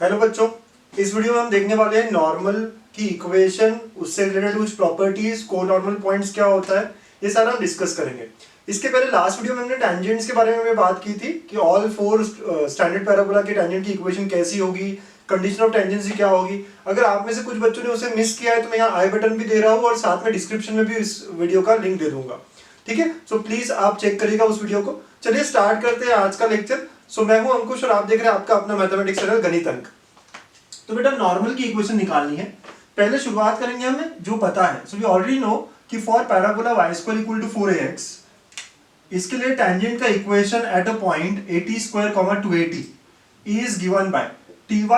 Hello बच्चों, इस video में हम देखने वाले हैं नॉर्मल की इक्वेशन, उससे रिलेटेड कुछ प्रॉपर्टीज, को नॉर्मल पॉइंट्स क्या होता है, ये सारा हम डिस्कस करेंगे। इसके पहले लास्ट वीडियो में हमने टेंजेंट्स के बारे में बात की थी कि ऑल फोर स्टैंडर्ड पैराबोला के टेंजेंट की इक्वेशन कैसी होगी, कंडीशन ऑफ टेंजेंसी क्या होगी। अगर आप में से कुछ बच्चों ने उसे मिस किया है तो मैं यहाँ आई बटन भी दे रहा हूँ और साथ में डिस्क्रिप्शन में भी इस वीडियो का लिंक दे दूंगा। ठीक है, सो प्लीज आप चेक करिएगा उस वीडियो को। चलिए स्टार्ट करते हैं आज का लेक्चर। सो मैं हूं अंकुश और आप देख रहे हैं आपका अपना मैथमेटिक्स चैनल गणित अंक। तो बेटा नॉर्मल की इक्वेशन निकालनी है। पहले शुरुआत करेंगे हमें जो पता है। सो वी ऑलरेडी नो कि फॉर पैराबोला y² = 4ax, इसके लिए टेंजेंट का equation at a point at², 280 is given by ty =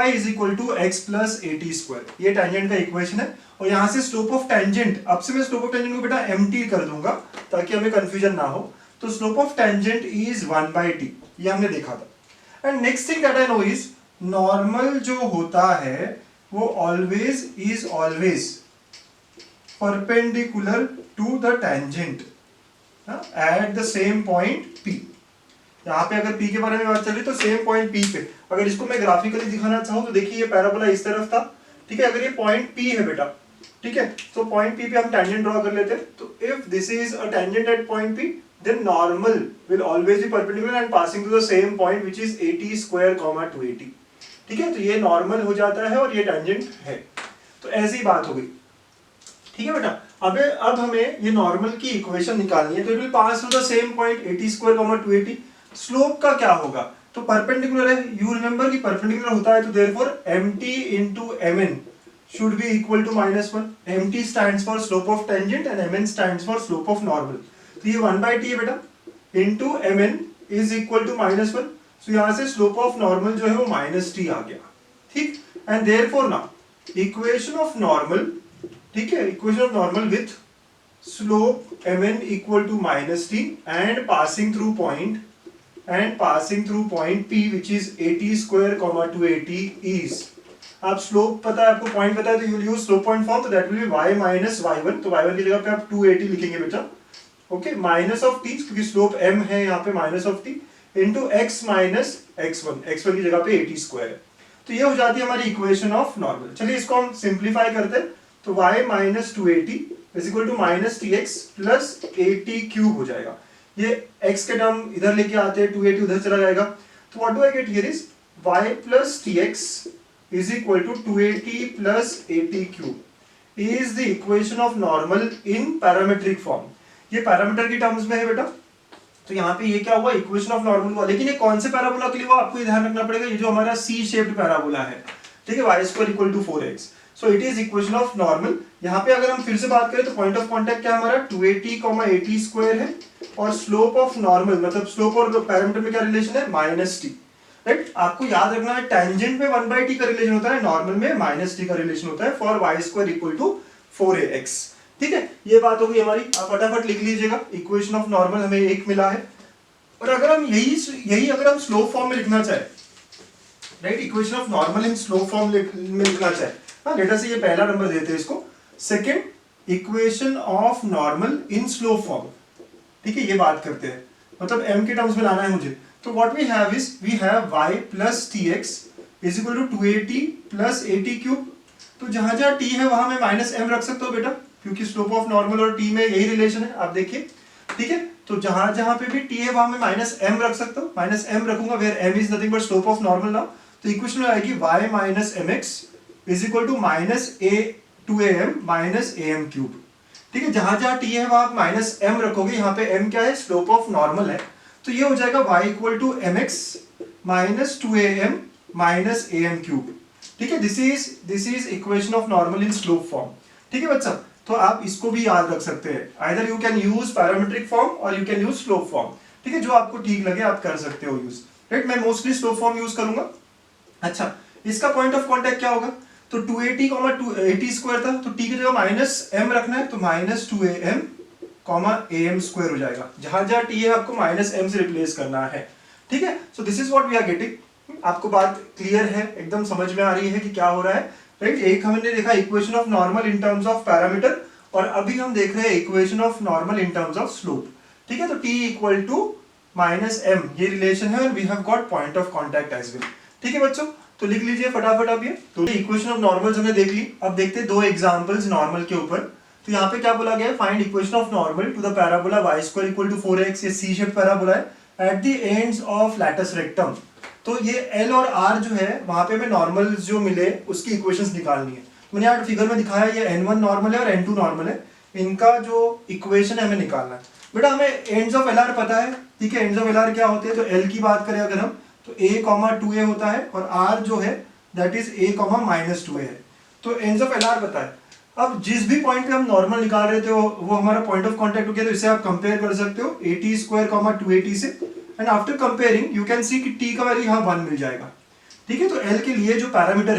x + at²। ये टेंजेंट का इक्वेशन है और यहां से स्लोप ऑफ टेंजेंट, अब से मैं स्लोप ऑफ टेंजेंट को बेटा mt कर दूंगा ताकि हमें कंफ्यूजन ना हो। तो slope of tangent is 1/t, ये हमने देखा था। And next thing that I know is normal जो होता है वो always perpendicular to the tangent at the same point P। यहाँ पे अगर P के बारे में बात चल रही तो सेम पॉइंट P पे, अगर इसको मैं ग्राफिकली दिखाना चाहूँ तो देखिए ये पैराबोला इस तरफ था, ठीक है। अगर ये पॉइंट P है बेटा, ठीक है, तो पॉइंट P पे हम टेंजेंट ड्रॉ कर लेते हैं। तो if this is a tangent at point P, then normal will always be perpendicular and passing through the same point which is at², 280। ठीक है, तो ये नॉर्मल हो जाता है और ये टेंजेंट है। तो ऐसी बात हो गई, ठीक है बेटा। अब हमें ये नॉर्मल की इक्वेशन निकालनी है। तो it will pass through the same point at², 280। Slope का क्या होगा? तो परपेंडिकुलर है, यू रिमेंबर कि परपेंडिकुलर होता है तो therefore mt into mn should be equal to -1। mt stands for slope of tangent and mn stands for slope of normal। तो ये 1/t है बेटा, into mn is equal to -1। तो यहां से स्लोप ऑफ नॉर्मल जो है वो -t आ गया, ठीक। And therefore now equation of normal, ठीक है, equation of normal with slope mn equal to -t and passing through point P which is at², 280 is। आप स्लोप पता है, आपको पॉइंट पता है तो you will use slope point form. तो that will be y - y1। तो y1 की जगह पे आप 280 लिखेंगे बेटा, ओके, माइनस ऑफ टी क्योंकि स्लोप m है यहाँ पे, minus of T into x minus x1। x1 की जगह पे at² है। तो ये हो जाती है हमारी इक्वेशन ऑफ नॉर्मल। चलिए इसको हम सिंप्लीफाई करते हैं। तो y - 280 - tx प्लस 80³ हो जाएगा। ये x के टर्म इधर लेके आते हैं, 280 उधर चला जाएगा। तो what do I get here is y + tx = 280 + 80³ is the equation of normal in parametric form। ये पैरामीटर की टर्म्स में है बेटा। तो यहाँ पे ये क्या हुआ, इक्वेशन ऑफ नॉर्मल हुआ। लेकिन ये कौन से पैराबोला के लिए हुआ आपको ध्यान रखना पड़ेगा, ये जो हमारा C शेप्ड पैराबोला है, ठीक है, y² = 4x। So it is equation of normal. यहाँ पे अगर हम फिर से बात करें तो पॉइंट ऑफ कांटेक्ट क्या हमारा 280, at² है और स्लोप ऑफ नॉर्मल मतलब स्लोप और पैरामीटर में क्या रिलेशन है, -t, राइट। आपको याद रखना है टेंजेंट में 1/t का रिलेशन होता है, नॉर्मल में -t का रिलेशन होता है फॉर y² = 4ax। ठीक है, ये बात होगी हमारी। आप फटाफट लिख लीजिएगा, इक्वेशन ऑफ नॉर्मल हमें एक मिला है। और अगर हम यही अगर हम स्लोप फॉर्म में लिखना चाहे, right, equation of normal in slope form में लिखना चाहे, हाँ, लेटर से ये पहला नंबर देते हैं इसको, second equation of normal in slope form, ठीक है, ये बात करते हैं, मतलब m के टर्म्स में लाना है मुझे। तो what we have is we have y + tx = 280 + 80³। तो जहां जहां t है वहां मैं -m रख सकता हूं बेटा, क्योंकि स्लोप ऑफ नॉर्मल और t में यही रिलेशन है, आप देखिए, ठीक है। तो जहां जहां पे भी t है वहां मैं -m रख सकता हूं, -m रखूंगा where m is nothing but slope of normal now. तो इक्वेशन में आएगी y - mx = -a2am - am³। ठीक है, जहां जहां t है वहां आप -m रखोगे, यहाँ पे m क्या है, स्लोप ऑफ नॉर्मल है। तो ये हो जाएगा y = mx - 2am - am³। ठीक है, this is equation of normal in slope form. ठीक है बच्चा, तो आप इसको भी याद रख सकते हैं। Either you can use parametric form और you can use slope form, ठीक है, जो आपको ठीक लगे आप कर सकते हो यूज, राइट। मैं मोस्टली स्लोप फॉर्म यूज करूंगा। अच्छा, इसका पॉइंट ऑफ कांटेक्ट क्या होगा? तो 280, 80² था, तो t की जगह -m रखना है, तो -2am, am² हो जाएगा। जहां जहां t है आपको -m से रिप्लेस करना है, ठीक है। So this is what we are getting. आपको बात क्लियर है, एकदम समझ में आ रही है कि क्या हो रहा है, राइट। एक हमने देखा equation of normal in terms of parameter, और अभी हम देख रहे हैं equation of normal in terms of slope, ठीक है। तो t = -m ये रिलेशन है और we have got point of contact as well, ठीक है बच्चों। तो लिख लीजिए फटाफट आप ये। तो इक्वेशन ऑफ नॉर्मल्स हमने देख ली। अब देखते हैं दो एग्जांपल्स नॉर्मल के ऊपर। तो यहाँ पे क्या बोला गया है, find equation of normal to the parabola y square equal to 4x, ये सी शेप पैराबोला है at the ends of latus rectum. तो ये L और R जो है वहां पे हमें नॉर्मल्स जो मिले उसकी इक्वेशंस निकालनी है। मैंने यहाँ फिगर में दिखाया ये n1 नॉर्मल है और n2 नॉर्मल है, इनका जो इक्वेशन है हमें निकालना है। बेटा हमें एंड्स ऑफ LR पता है, ठीक है। एंड्स ऑफ LR क्या होते हैं, तो L की बात करें अगर हम तो a, 2a होता है और R जो है दैट इज a, -2a है। तो एंड्स ऑफ LR पता है। अब जिस भी पॉइंट पे हम नॉर्मल निकाल रहे थे वो हमारा पॉइंट ऑफ कांटेक्ट हो गया, तो इसे आप कंपेयर कर सकते हो at², 2at से। And after comparing you can सी कि t का वैल्यू यहाँ 1 मिल जाएगा, ठीक है। तो L के लिए जो पैरामीटर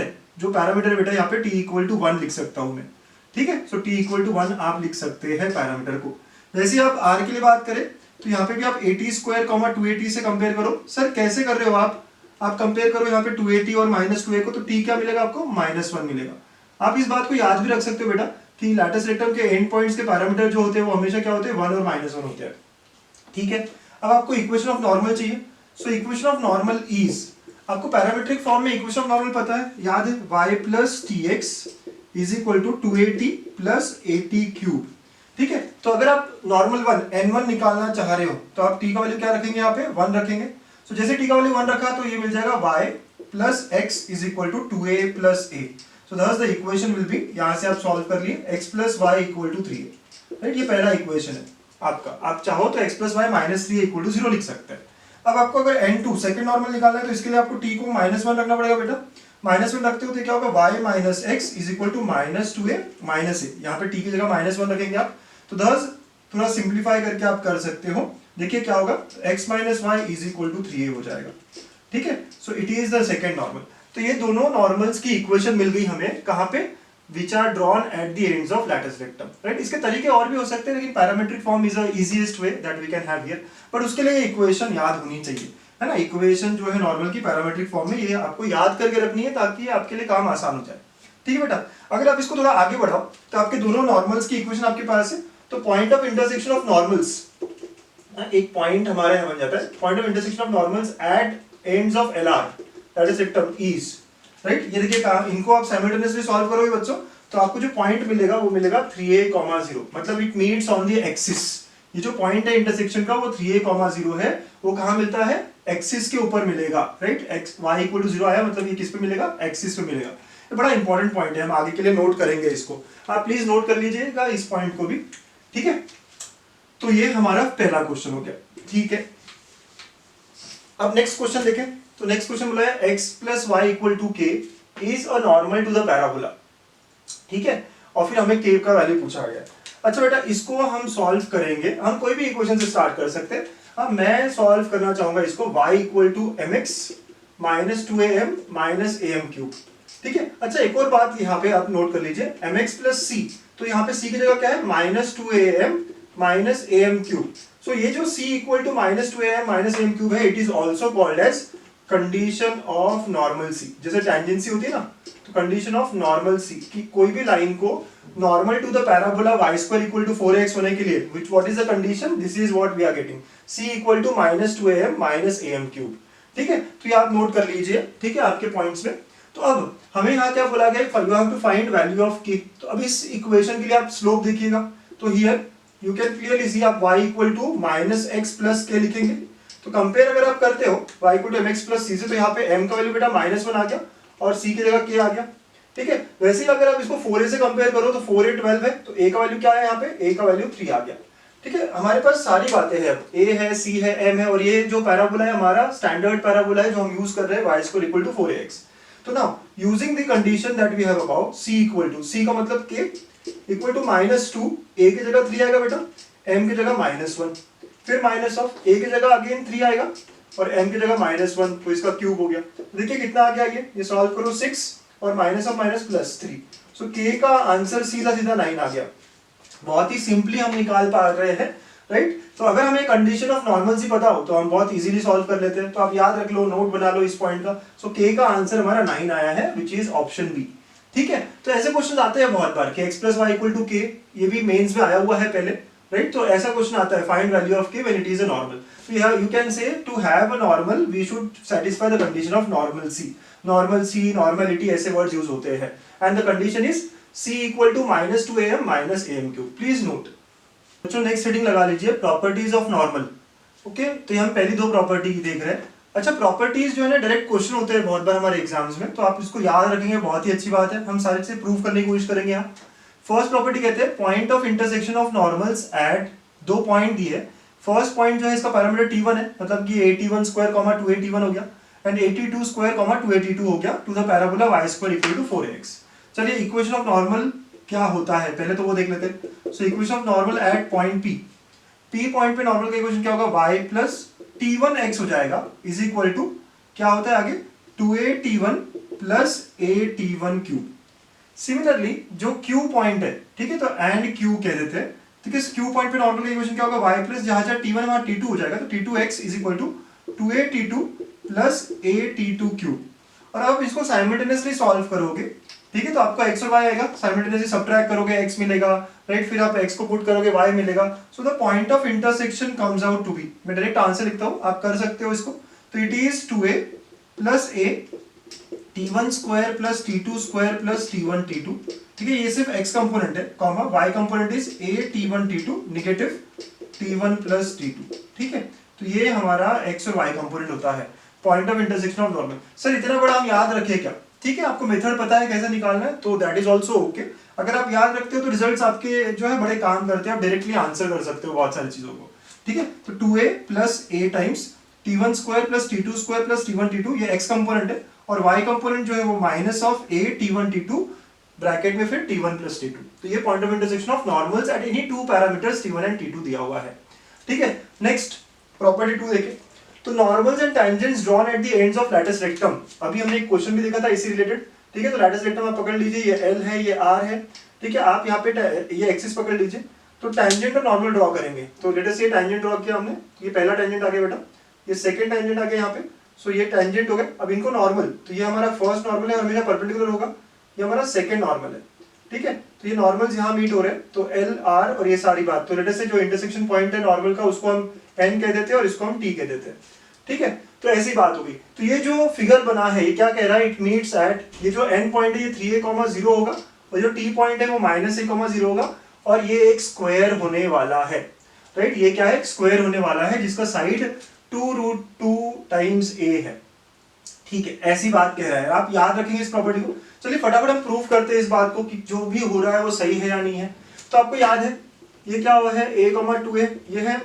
है बेटा यहाँ पे t = 1 लिख सकता हूँ मैं, ठीक है। सो t = 1 आप लिख सकते हैं पैरामीटर को। वैसे ही आप r के लिए बात करें तो यहाँ पे भी आप at², 2at से कंपेयर करो। सर कैसे कर रहे हो आप कंपेयर करो यहाँ पे 2at और -2a को, तो t क्या मिलेगा आपको, -1 मिलेगा। आप इस बात को याद भी रख सकते हो बेटा कि लैटिस रेक्टम के एंड पॉइंट्स के पैरामीटर जो होते हैं वो हमेशा क्या होते हैं, 1 और -1 होते हैं, ठीक है। अब आपको इक्वेशन ऑफ नॉर्मल चाहिए। सो इक्वेशन ऑफ नॉर्मल इज, आपको पैरामीट्रिक फॉर्म में इक्वेशन ऑफ नॉर्मल पता है, याद है, y + tx = 2at + at³, ठीक है। तो अगर आप नॉर्मल n1 निकालना चाह रहे हो तो आप t का वैल्यू क्या रखेंगे, यहाँ पे 1 रखेंगे। सो जैसे t का वैल्यू 1 रखा तो ये मिल जाएगा y + x = 2a + a। So thus the equation will be, यहाँ से आप सॉल्व कर लिए, x + y = 3a, राइट। ये पहला इक्वेशन है आपका। आप चाहो तो x + y - 3a = 0 लिख सकते हैं। अब आपको अगर n2 सेकंड नॉर्मल निकालना है तो इसके लिए आपको t को -1 रखना पड़ेगा बेटा। -1 रखते हो तो क्या होगा, y - x = -2a - a। यहाँ पे t की जगह -1 रखेंगे आप, तो thus थोड़ा सिंप्लीफाई करके आप कर सकते हो। देखिए क्या होगा, x - y = 3a हो जाएगा, ठीक है। So it is the second normal. तो ये दोनों नॉर्मल्स की इक्वेशन मिल गई हमें, कहां पे, which are drawn at the ends of latus rectum, right. इसके तरीके और भी हो सकते हैं लेकिन parametric form is the easiest way that we can have here. But उसके लिए इक्वेशन याद होनी चाहिए, है ना। इक्वेशन जो है नॉर्मल की पैरामीट्रिक फॉर्म में, ये आपको याद करके रखनी है ताकि आपके लिए काम आसान हो जाए, ठीक है बेटा। अगर आप इसको थोड़ा आगे बढ़ाओ तो आपके दोनों नॉर्मल्स की इक्वेशन आपके पास है। तो point of intersection of normals, एक पॉइंट हमारे यहाँ बन जाता है, point of intersection of normals at ends of LR latus rectum is, right. ये देखिए इनको आप साइमल्टेनियसली सॉल्व करोगे बच्चों तो आपको जो पॉइंट मिलेगा वो मिलेगा 3a, 0, मतलब it meets on the axis. ये जो पॉइंट है इंटरसेक्शन का वो 3a, 0 है, वो कहाँ मिलता है, एक्सिस के ऊपर मिलेगा, राइट। y = 0 आया मतलब ये किस पे मिलेगा, एक्सिस पे मिलेगा। ये बड़ा इंपॉर्टेंट पॉइंट है, हम आगे के लिए नोट करेंगे इसको, आप प्लीज नोट कर लीजिएगा इस पॉइंट को भी, ठीक है। तो ये हमारा पहला क्वेश्चन हो गया, ठीक है। अब नेक्स्ट क्वेश्चन देखें। तो नेक्स्ट क्वेश्चन बोला है x + y = k is a normal to the parabola, ठीक है। और फिर हमें k का वैल्यू पूछा गया। अच्छा बेटा इसको हम सॉल्व करेंगे, हम कोई भी इक्वेशन से स्टार्ट कर सकते हैं। अब मैं सॉल्व करना चाहूंगा इसको, y = mx - 2am - am³, ठीक है। अच्छा एक और बात यहाँ पे आप नोट कर लीजिए, mx + c, तो यहाँ पे c की जगह क्या है, -2am - am³। सो ये जो c = -2am - am³ है, it is also called as condition of normal c. जैसे टेंजेंसी होती है ना, तो कंडीशन ऑफ नॉर्मल सी कि कोई भी लाइन को normal to the parabola y² = 4x होने के लिए what is the condition, this is what we are getting, c = -2am - am³, ठीक है। तो ये आप नोट कर लीजिए, ठीक है, आपके पॉइंट्स में। तो अब हमें यहाँ क्या बोला गया, you have to find value of k। तो अब इस इक्वेशन के लिए आप स्लोप देखिएगा, तो here you can clearly see, आप y = -x + k लिखेंगे। तो कंपेयर अगर आप करते हो y = mx + c से, तो यहाँ पे m का वैल्यू बेटा -1 आ गया और c की जगह k आ गया, ठीक है। वैसे ही अगर आप इसको 4a से कंपेयर करो तो 4a 12 है, तो a का वैल्यू क्या है, यहाँ पे a का वैल्यू 3 आ गया, ठीक है। हमारे पास सारी बातें हैं, a है, c है, m है, और ये जो पैराबोला है हमारा स्टैंडर्ड पैराबोला है जो हम यूज कर रहे हैं, y² = 4ax। तो now using the condition that we have about, c का मतलब k = -2, a की जगह 3 आएगा बेटा, m की जगह -1, फिर माइनस ऑफ a की जगह अगेन 3 आएगा और m की जगह -1, तो इसका क्यूब हो गया। देखिए कितना आ गया, ये सॉल्व करो, 6 और minus of minus +3। So k का आंसर सीधा 9 आ गया। बहुत ही सिंपली हम निकाल पा रहे हैं, राइट। तो अगर हमें कंडीशन ऑफ नॉर्मल सी पता हो तो हम बहुत इजीली सॉल्व कर लेते हैं। तो आप याद रख लो, नोट बना लो इस पॉइंट का। सो k का आंसर हमारा 9 आया है, विच इज ऑप्शन बी, ठीक है। तो ऐसे क्वेश्चन आते हैं बहुत बार कि x + y = k, ये भी मेंस में आया हुआ है पहले, राइट। तो ऐसा क्वेश्चन आता है, find value of k when it is a normal. तो you can say to have a normal we should satisfy the condition of normal c, normality, ऐसे वर्ड्स यूज होते हैं। And the condition is c equal to -2am minus am cube. Please note बच्चों, next heading लगा लीजिए, properties of normal. Okay, तो हम पहली दो प्रॉपर्टी की देख रहे हैं। अच्छा, प्रॉपर्टीज जो है ना डायरेक्ट क्वेश्चन होते हैं बहुत बार हमारे एग्जाम्स में, तो आप इसको याद रखेंगे, बहुत ही अच्छी बात है। हम सारे से प्रूव करने की कोशिश करेंगे यहाँ। फर्स्ट प्रॉपर्टी कहते हैं point of intersection of normals at, दो पॉइंट दिए। फर्स्ट पॉइंट जो है इसका पैरामीटर t1 है, मतलब कि 81 स्क्वायर 281 हो गया, एंड 82 स्क्वायर 282 हो गया to the parabola y square equal to 4ax। चलिए इक्वेशन ऑफ नॉर्मल क्या होता है पहले तो वो देख लेते हैं। सो equation of normal at point P point पे नॉर्मल का इक्वेशन क्या होगा, y प्लस t1x हो जाएगा इज इक्वल टू क्या होता है आगे 2a t1 plus a t1 cube. Similarly जो Q पॉइंट है, ठीक है, तो एंड Q कह देते हैं, ठीक है। Q पॉइंट पे नॉर्मल का इक्वेशन क्या होगा, y प्लस जहां जहां t1 वहां t2 हो जाएगा, तो t2x is equal to 2a t2 plus a t2 cube. और अब इसको साइमल्टेनियसली सॉल्व करोगे, ठीक है, तो आपका x और y आएगा, साइमल्टेनियसली सबट्रैक्ट करोगे x मिलेगा, राइट, फिर आप x को पुट करोगे y मिलेगा। So the point of intersection comes out to be, मैं डायरेक्ट आंसर लिखता हूं, आप कर सकते हो इसको। तो it is 2a plus a t1 square plus t2 square plus t1 t2, ठीक है, ये सिर्फ x कंपोनेंट है, comma y component is a t1 t2 negative t1 plus t2, ठीक है। तो ये हमारा x और y कंपोनेंट होता है point of intersection of normal. Sir इतना बड़ा हम याद रखें क्या, ठीक है, आपको मेथड पता है कैसे निकालना है, तो दैट इज ऑल्सो ओके। अगर आप याद रखते हो तो रिजल्ट्स आपके जो है बड़े काम करते हैं, आप डायरेक्टली आंसर कर सकते हो बहुत सारी चीजों को, ठीक है। तो 2a plus a times t1 square plus t2 square plus t1 t2, ये x कंपोनेंट है, और y कंपोनेंट जो है वो minus of a t1 t2 bracket में फिर t1 प्लस t2। तो ये point of intersection of normals at any two parameters t1 and t2 दिया हुआ है, ठीक है। नेक्स्ट प्रॉपर्टी 2 देखें, तो normals and tangents drawn at the ends of latus rectum. अभी हमने एक क्वेश्चन भी देखा था इसी रिलेटेड, ठीक है। तो लैटिस रेक्टम आप पकड़ लीजिए, ये L है, ये R है, ठीक है। आप यहाँ पे ये एक्सिस पकड़ लीजिए, तो टैंजेंट और नॉर्मल ड्रॉ करेंगे। तो लेट अस ये टैंजेंट ड्रॉ किया हमने, ये पहला टैंजेंट आ गया बेटा, ये सेकंड टैंजेंट आ गया यहाँ पे। सो ये टैंजेंट हो गया, अब इनको नॉर्मल, तो ये हमारा फर्स्ट नॉर्मल है और हमेशा परपेंडिकुलर होगा, ये हमारा सेकंड नॉर्मल है, ठीक है। तो ये नॉर्मल्स यहाँ मीट हो रहे हैं, तो L R और ये सारी बात। तो लेट अस से जो इंटरसेक्शन पॉइंट है नॉर्मल का, उसको हम N कह देते हैं और इसको हम T कह देते हैं, ठीक है। तो ऐसी बात होगी। तो ये जो फिगर बना है ये क्या कह रहा है, इट मीट्स एट, ये जो n पॉइंट है ये 3a,0 होगा, और जो t पॉइंट है वो -a,0 होगा, और ये एक स्क्वायर होने वाला है, राइट। ये क्या है, स्क्वायर होने वाला है जिसका साइड 2√2 टाइम्स a है, ठीक है। ऐसी बात कह रहा है, आप याद रखेंगे इस प्रॉपर्टी को। चलिए फटाफट हम प्रूव करते हैं इस बात को कि जो भी हो रहा है वो सही है या नहीं है। तो आपको याद है ये क्या हुआ है, a,2a, ये है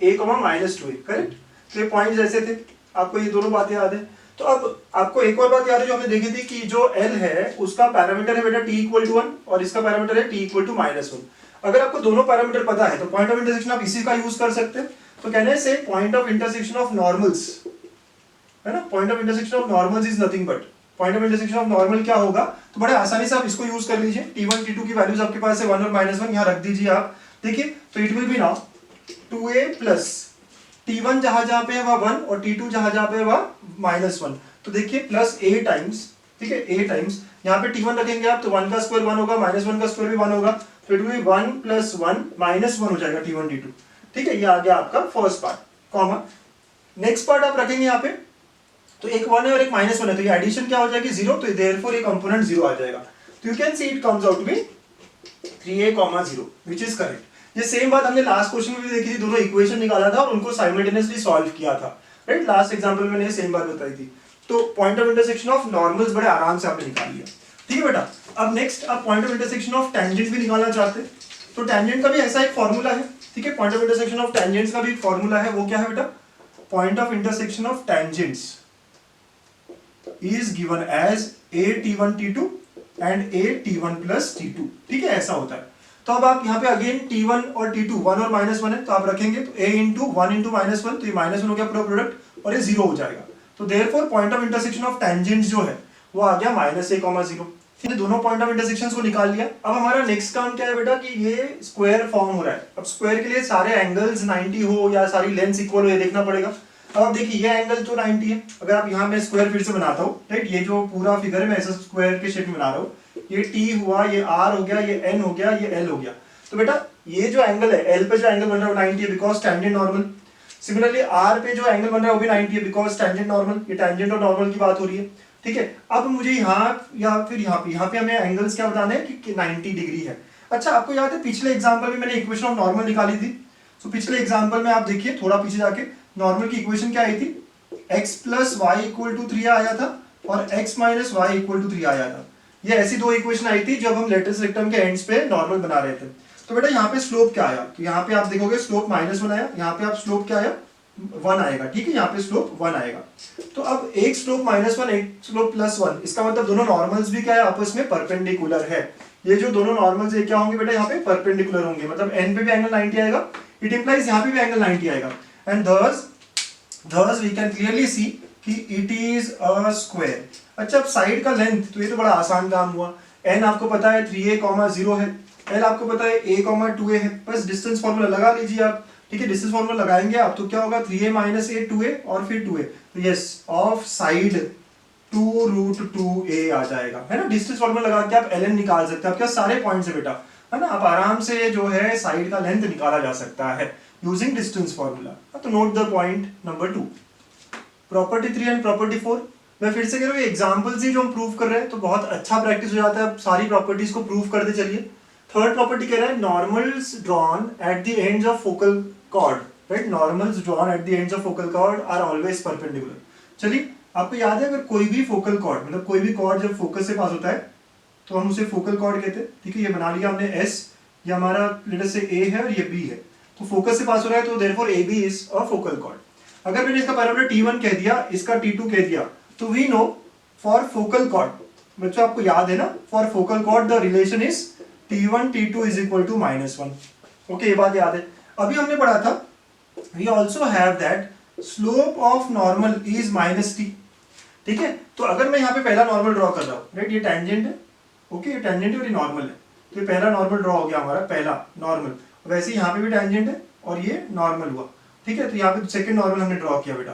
a,-2a, करेक्ट। तो ये पॉइंट्स ऐसे थे, आपको ये दोनों बातें याद है। तो अब आपको एक और बात याद है जो हमने देखी थी कि जो L है उसका पैरामीटर है बेटा t इक्वल टू 1 और इसका पैरामीटर है t इक्वल टू -1। अगर आपको दोनों पैरामीटर पता है तो पॉइंट ऑफ इंटरसेक्शन आप इसी का यूज कर सकते हैं। तो कहने से point of intersection of normals है ना, point of intersection of normals is nothing but, point of intersection of normal क्या होगा, तो बड़े आसानी से आप इसको यूज कर लीजिए। t1 t2 की वैल्यूज आपके पास है 1 और -1, यहाँ रख दीजिए आप, देखिए। तो it will B now 2a plus t1 जहां जहां पे है वह 1 और t2 जहां जहां पे है वह -1। तो देखिए प्लस a टाइम्स, ठीक है, a टाइम्स, यहाँ पे t1 रखेंगे आप तो 1 का स्क्वायर 1 होगा, -1 का स्क्वायर भी 1 होगा, तो इट विल बी 1 + 1 -1 हो जाएगा t1 t2, ठीक है। ये आ गया आपका first part, comma. Next part आप रखेंगे यहाँ पे, तो एक 1 है और एक -1 है, तो ये एडिशन क्या हो जाएगी 0, तो देयरफॉर ये कंपोनेंट 0 आ जाएगा। तो you can see it comes out to be 3a,0 which is correct. ये सेम बात हमने लास्ट क्वेश्चन में भी देखी थी, दोनों इक्वेशन निकाला था और उनको साइमल्टेनियसली सॉल्व किया था, राइट। लास्ट एग्जांपल में मैंने सेम बात बताई थी। तो point of intersection of normals बड़े आराम से आपने निकाल लिया, ठीक है बेटा। अब नेक्स्ट आप point of intersection of tangent भी निकालना चाहते हैं, तो टेंजेंट का भी ऐसा एक फॉर्मूला है, ठीक है। Point of intersection of tangents का भी एक फॉर्मूला है, वो क्या है बेटा, point of intersection of tangents is given as a t1 t2 and a t1 plus t2, ठीक है, ऐसा होता है। तो अब आप यहाँ पे अगेन t1 और t2 1 और -1 है, तो आप रखेंगे तो a इंटू 1 इंटू -1, तो ये -1 हो गया पूरा प्रोडक्ट और ये 0 हो जाएगा। तो therefore point of intersection of tangents जो है वो आ गया -a,0। हमने दोनों पॉइंट ऑफ इंटरसेक्शंस को निकाल लिया। अब हमारा नेक्स्ट काम क्या है बेटा कि ये स्क्वायर फॉर्म हो रहा है। अब स्क्वायर के लिए सारे एंगल्स 90 हो या सारी लेंथ्स इक्वल हो ये देखना पड़ेगा। अब देखिए ये एंगल तो 90 है, अगर आप यहाँ मैं स्क्वायर फिर से बनाता हूँ, राइट। ये जो पूरा फिगर है मैं ऐसा स्क्वायर के शेप में बना रहा हूँ, ये t हुआ, ये r हो गया, ये n हो गया, ये l हो गया। तो बेटा ये जो एंगल है L पे जो एंगल बन रहा है वो 90 है because tangent normal. Similarly R पे जो एंगल बन रहा है वो भी 90 है बिकॉज टेंजेंट नॉर्मल। ये टेंजेंट और नॉर्मल की बात हो रही है, ठीक है। अब मुझे यहाँ या फिर यहाँ पे हमें एंगल्स क्या बताने हैं कि 90 डिग्री है। अच्छा, आपको याद है पिछले एग्जाम्पल में मैंने इक्वेशन ऑफ नॉर्मल निकाली थी। तो पिछले एग्जाम्पल में आप देखिए थोड़ा पीछे जाके, नॉर्मल की इक्वेशन क्या आई थी, x plus y equal to 3 आया था और x minus y equal to 3 आया था। ये ऐसी दो इक्वेशन आई थी जब हम लेटेस्ट रेक्टम के एंड्स पे नॉर्मल बना रहे थे। तो बेटा यहाँ पे स्लोप क्या आया, तो यहाँ पे आप देखोगे स्लोप -1 आया, यहाँ पे आप स्लोप क्या आया 1 आएगा, ठीक है, यहाँ पे स्लोप 1 आएगा। तो अब एक स्लोप -1 एक स्लोप +1, इसका मतलब दोनों नॉर्मल्स भी क्या है आपस में परपेंडिकुलर है। ये जो दोनों नॉर्मल्स है क्या होंगे बेटा यहाँ पे परपेंडिकुलर होंगे, मतलब n पे भी एंगल 90 आएगा, इट इंप्लाइज यहाँ पे भी एंगल 90 आएगा। And thus we can clearly see कि it is a square। अच्छा, अब साइड का लेंथ, तो ये तो बड़ा आसान काम हुआ। n आपको पता है 3a, 0 है, l आपको पता है a, 2a है, बस डिस्टेंस फार्मूला लगा लीजिए आप, ठीक है। डिस्टेंस फार्मूला लगाएंगे आप तो क्या होगा 3a माइनस a 2a और फिर 2a, तो यस ऑफ साइड 2√2a आ जाएगा, है ना। डिस्टेंस फार्मूला लगा के आप ln निकाल सकते हैं, आपके सारे पॉइंट्स है बेटा, है ना। आप आराम से जो है साइड का लेंथ निकाला जा सकता है यूजिंग डिस्टेंस फार्मूला। तो note the point number 2। Property 3 and property 4, मैं फिर से कह रहा हूँ एग्जांपल्स ही जो हम प्रूव कर रहे हैं तो बहुत अच्छा प्रैक्टिस हो जाता है, आप सारी प्रॉपर्टीज को प्रूव करते चलिए। थर्ड प्रॉपर्टी कह रहा है normals drawn at the ends of focal chord, right, normals drawn at the ends of focal chord are always perpendicular. चलिए, आपको याद है अगर कोई भी फोकल कॉर्ड, मतलब कोई भी कॉर्ड जब फोकस से पास होता है तो हम उसे फोकल कॉर्ड कहते हैं, ठीक है। ये बना लिया हमने S, ये हमारा लेटर से A है और ये B है, तो फोकस से पास हो रहा है तो therefore AB is a focal cord. अगर मैंने इसका पैरामीटर T1 कह दिया, इसका T2 कह दिया, तो we know for focal chord, बच्चों आपको याद है ना, for focal chord the relation is T1 T2 is equal to -1। Okay, ये बात याद है। अभी हमने पढ़ा था we also have that slope of normal is -t, ठीक है। तो अगर मैं यहाँ पे पहला नॉर्मल ड्रॉ कर रहा हूँ, राइट, ये टेंजेंट है, ओके, ये टेंजेंट है और ये नॉर्मल है, तो ये पहला नॉर्मल ड्रॉ हो गया हमारा, पहला नॉर्मल। वैसे यहाँ पे भी टेंजेंट है और ये नॉर्मल हुआ, ठीक है। तो यहाँ पे सेकंड नॉर्मल हमने ड्रॉ किया बेटा,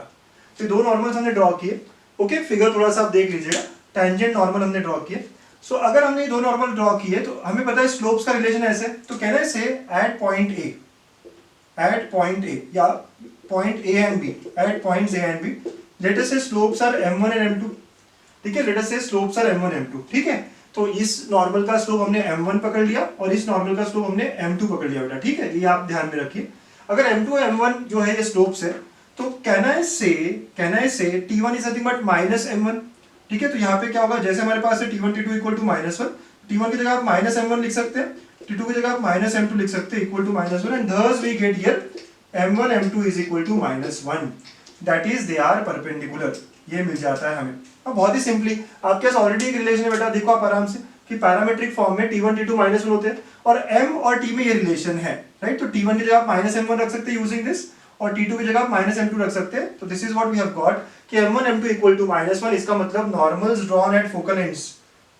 तो दो नॉर्मल्स हमने ड्रॉ किए, ओके। फिगर थोड़ा सा आप देख लीजिएगा, टेंजेंट नॉर्मल हमने ड्रॉ किए। सो अगर हमने दो नॉर्मल ड्रॉ किए तो हमें पता है स्लोप्स का रिलेशन ऐसे, तो कहना है से एट पॉइंट ए या point A and B, at points A and B let us say slopes are m1 and m2, ठीक है। Late us say slopes are m1 m2, ठीक है। तो इस नॉर्मल का स्लोप हमने m1 पकड़ लिया और इस नॉर्मल का स्लोप हमने m2 पकड़ लिया बेटा, ठीक है। ये आप ध्यान में रखिए। अगर m2 और m1 जो है ये स्लोप्स है तो कहना है से t1 is nothing but -m1, ठीक है। तो यहाँ पे क्या होगा, जैसे हमारे पास है t1 t2 equal to -1, t1 की जगह आप -m1 लिख सकते हैं, t2 की जगह आप -m2 लिख सकते हैं equal to -1, and thus we get here m1 m2 is equal to -1, that is they are perpendicular। ये मिल जाता है हमें। अब बहुत ही सिंपली आपके पास ऑलरेडी एक रिलेशन है बेटा, देखो आप आराम से कि पैरामेट्रिक फॉर्म में t1 t2 -1 होते हैं और m और t में ये रिलेशन है, राइट। तो t1 की जगह आप -m1 रख सकते हैं यूजिंग दिस, और t2 की जगह आप -m2 रख सकते हैं। तो this is what we have got कि m1 m2 इक्वल टू -1, इसका मतलब normals drawn at focal ends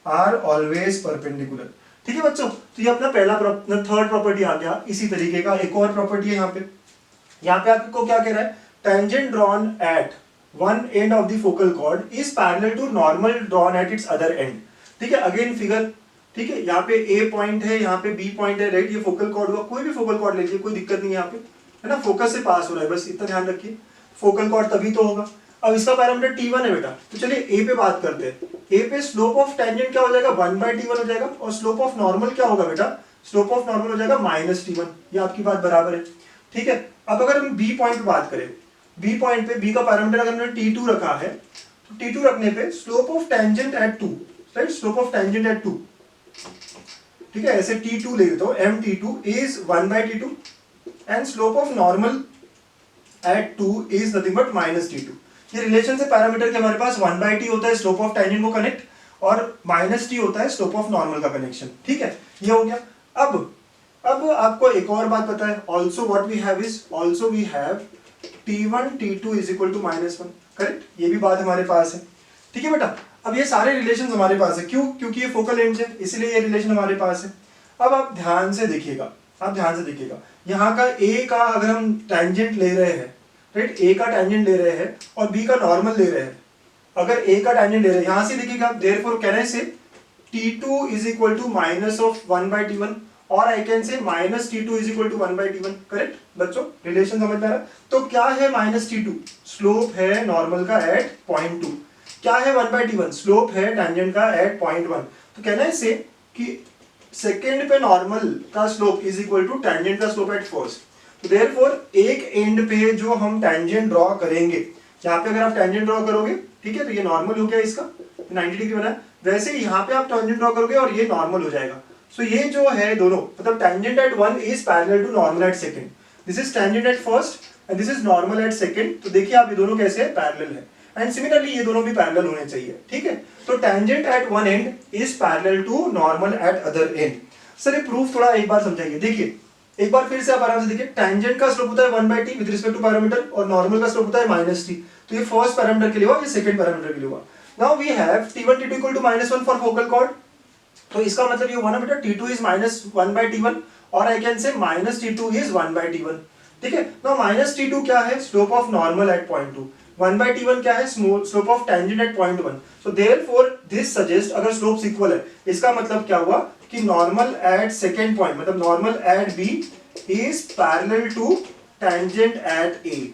are always perpendicular, ठीक है बच्चों। तो ये अपना पहला थर्ड प्रॉपर्टी आ गया। इसी तरीके का एक और प्रॉपर्टी है यहाँ पे आपको क्या कह रहा है, tangent drawn at one end of the focal chord is parallel to normal drawn at its other end, ठीक है। अगेन फिगर, ठीक है, यहाँ पे ए पॉइंट है, यहाँ पे बी पॉइंट है, राइट। ये फोकल कॉर्ड हुआ, कोई भी फोकल कॉर्ड लीजिए, कोई दिक्कत नहीं है यहाँ पे, है ना। फोकस से पास हो रहा है, बस इतना ध्यान रखिए, फोकल कॉर्ड तभी तो होगा। अब इसका पैरामीटर t1 है बेटा, तो चलिए ए पे बात करते हैं। ए पे स्लोप ऑफ टेंजेंट क्या हो जाएगा 1/t1 हो जाएगा, और स्लोप ऑफ नॉर्मल क्या होगा बेटा, स्लोप ऑफ नॉर्मल हो जाएगा -t1। ये आपकी बात बराबर है, ठीक है। अब अगर हम बी पॉइंट पे बात करें, बी पॉइंट पे बी का पैरामीटर अगर हमने t2 रखा है, तो t2 रखने पे slope of tangent eight 2, right, slope of tangent eight 2, ठीक है, ऐसे t2 ले लेते हो, mt2 is 1/t2 and slope of normal eight 2 is nothing but -t2। ये रिलेशन से पैरामीटर के हमारे पास 1/t होता है स्लोप ऑफ टेंजेंट को कनेक्ट, और -t होता है स्लोप ऑफ नॉर्मल का कनेक्शन, ठीक है। ये हो गया। अब आपको एक और बात पता है, also what we have is also we have t1 t2 is equal to -1, correct. ये भी बात हमारे पास है, ठीक है बेटा। अब ये सारे रिलेशन हमारे पास है, क्यों, क्योंकि ये फोकल एंड्स है, इसलिए ये रिलेशन हमारे पास है। अब आप ध्यान से देखिएगा, यहाँ का a का अगर हम टेंजेंट ले रहे हैं, राइट, a का टेंजेंट ले रहे हैं और b का नॉर्मल ले रहे हैं। अगर a का टेंजेंट ले रहे हैं, यहाँ से देखिएगा, देयरफॉर कहने से t2 is equal to -1/t1, और I can say minus t two is equal to 1/t1। Correct बच्चों, रिलेशन समझ में आ रहा है? तो क्या है माइनस टी टू? स्लोप है नॉर्मल का एट पॉइंट 2। क्या है 1/t1? स्लोप है टेंजेंट का एट पॉइंट 1। तो कहना है इससे कि सेकेंड पे नॉर्मल का slope is equal to tangent का स्लोप एट फर्स्ट। तो देयरफॉर एक एंड पे जो हम टेंजेंट ड्रॉ करेंगे, यहाँ पे अगर आप टेंजेंट ड्रॉ करोगे, ठीक है, तो ये नॉर्मल हो गया इसका, 90 डिग्री बना है। वैसे यहाँ पे आप टेंजेंट ड्रॉ करोगे और ये नॉर्मल हो जाएगा। सो ये जो है दोनों, मतलब tangent at one is parallel to normal at second. This is tangent at first and this is normal at second. तो देखिए आप ये दोनों कैसे पैरेलल है, एंड सिमिलरली ये दोनों भी पैरेलल होने चाहिए, ठीक है। तो tangent at one end is parallel to normal at other end. Sir ये प्रूफ थोड़ा एक बार समझाइए। देखिए एक बार फिर से आप आराम से देखिए, टेंजेंट का स्लोप होता है 1/t with respect to parameter और नॉर्मल का स्लोप होता है -t। तो ये फर्स्ट पैरामीटर के लिए हुआ, ये सेकंड पैरामीटर के लिए हुआ। Now we have t1 t2 equal to -1 for focal chord. तो इसका मतलब ये हुआ ना बेटा, t2 इज -1/t1 और आई कैन से -t2 इज 1/t1, ठीक है। नाउ -t2 क्या है? Slope of normal at point 2। 1/t1 क्या है? Slope of tangent at point 1। So therefore this suggest, अगर स्लोप्स इक्वल है, इसका मतलब क्या हुआ कि नॉर्मल एट सेकंड पॉइंट, मतलब normal at B is parallel to tangent at A.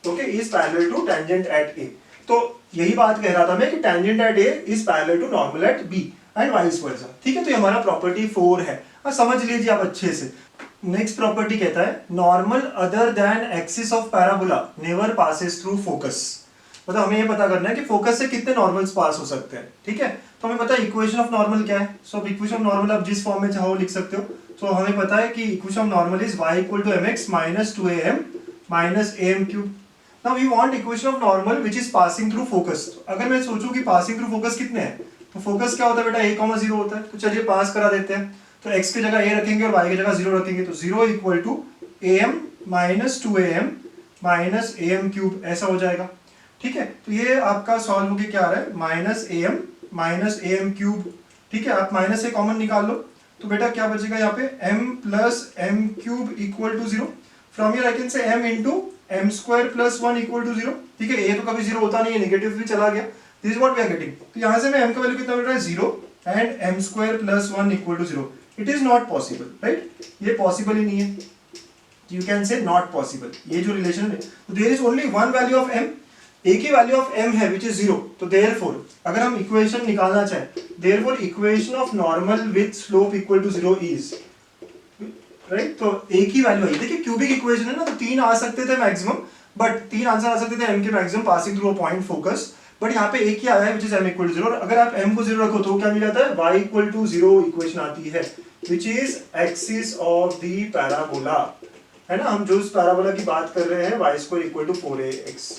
Okay, is parallel to tangent at A. तो यही बात कह रहा था मैं कि tangent at A is parallel to normal at B and vice versa, ठीक है। तो ये हमारा प्रॉपर्टी 4 है, समझ लीजिए आप अच्छे से। नेक्स्ट प्रॉपर्टी कहता है normal other than axis of parabola never passes through focus. मतलब हमें ये पता करना है कि फोकस से कितने नॉर्मल्स पास हो सकते हैं, ठीक है। तो हमें पता है इक्वेशन ऑफ नॉर्मल क्या है। सो इक्वेशन ऑफ नॉर्मल आप जिस फॉर्म में चाहो लिख सकते हो। तो हमें पता है कि equation of normal is y equal to mx minus 2am minus am cube. Now we want equation of normal which is passing through focus. अगर मैं सोचूं कि पासिंग थ्रू फोकस कितने हैं, तो फोकस क्या होता है बेटा, a, 0 होता है। तो चलिए पास करा देते हैं। तो x की जगह a रखेंगे और y की जगह 0 रखेंगे। तो 0 equal to am minus 2am minus am cube, ऐसा हो जाएगा, ठीक है। तो ये आपका सॉल्व होके क्या आ रहा है, माइनस am क्यूब, ठीक है। आप माइनस से कॉमन निकाल लो, तो बेटा क्या बचेगा यहाँ पे, m plus m cube equal to 0। From here I can say m into m square plus 1 equal to 0, ठीक है। a तो कभी 0 होता नहीं है, नेगेटिव भी चला गया। This is what we are getting. तो यहाँ से मैं m का वैल्यू कितना मिल रहा है, 0 and m square plus 1 equal to 0। It is not possible, right, ये पॉसिबल ही नहीं है। You can say not possible, ये जो रिलेशन है। तो there is only one value of m, एक ही वैल्यू ऑफ m है विच इज 0। तो देयरफॉर अगर हम इक्वेशन निकालना चाहें, therefore equation of normal with slope equal to 0 is, right. तो एक ही वैल्यू है। देखिए क्यूबिक इक्वेशन है ना, तो 3 आ सकते थे मैक्सिमम, बट 3 आंसर आ सकते थे m के maximum passing through a point focus, but यहाँ पे एक ही आया है which is m equal to 0। अगर आप m को 0 रखो तो क्या मिल जाता है, y इक्वल टू 0 इक्वेशन आती है which is axis of the parabola, है ना। हम जो इस पैराबोला की बात कर रहे हैं, y square equal to 4ax,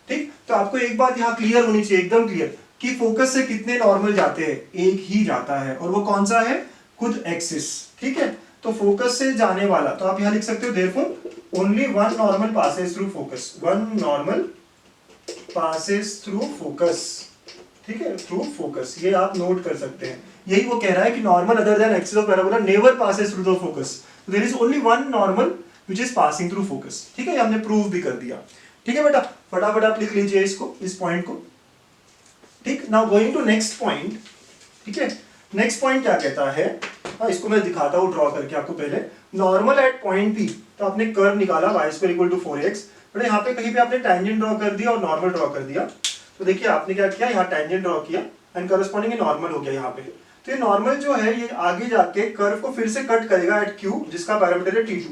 ठीक। तो आपको एक बात यहाँ क्लियर होनी चाहिए, एकदम क्लियर, कि फोकस से कितने नॉर्मल जाते हैं, एक ही जाता है, और वो कौन सा है, खुद एक्सिस, ठीक है। तो फोकस से जाने वाला, तो आप यहाँ लिख सकते हो therefore only one normal passes through focus, one normal passes through focus, ठीक है, थ्रू फोकस, ये आप नोट कर सकते हैं। यही वो कह रहा है कि normal other than axis of parabola never passes through the focus. तो there is only one normal which is passing through focus, ठीक है। ये हमने प्रूव भी कर दिया, ठीक है बेटा। फटाफट आप लिख लीजिए इसको, इस पॉइंट को, ठीक। Now going to next point, ठीक है। नेक्स्ट पॉइंट क्या कहता है, इसको मैं दिखाता हूँ ड्रॉ करके आपको। पहले नॉर्मल एट पॉइंट पी, तो आपने कर्व निकाला y square equal to 4x, but यहाँ पे कहीं पे आपने टेंजेंट ड्रॉ कर दिया और नॉर्मल ड्रॉ कर दिया। तो देखिए आपने क्या किया, यहाँ टेंजेंट ड्रॉ किया एंड करस्पॉन्डिंग नॉर्मल हो गया यहाँ पे। तो ये नॉर्मल जो है ये आगे जाके कर्व को फिर से कट करेगा एट q, जिसका पैरामीटर है t2,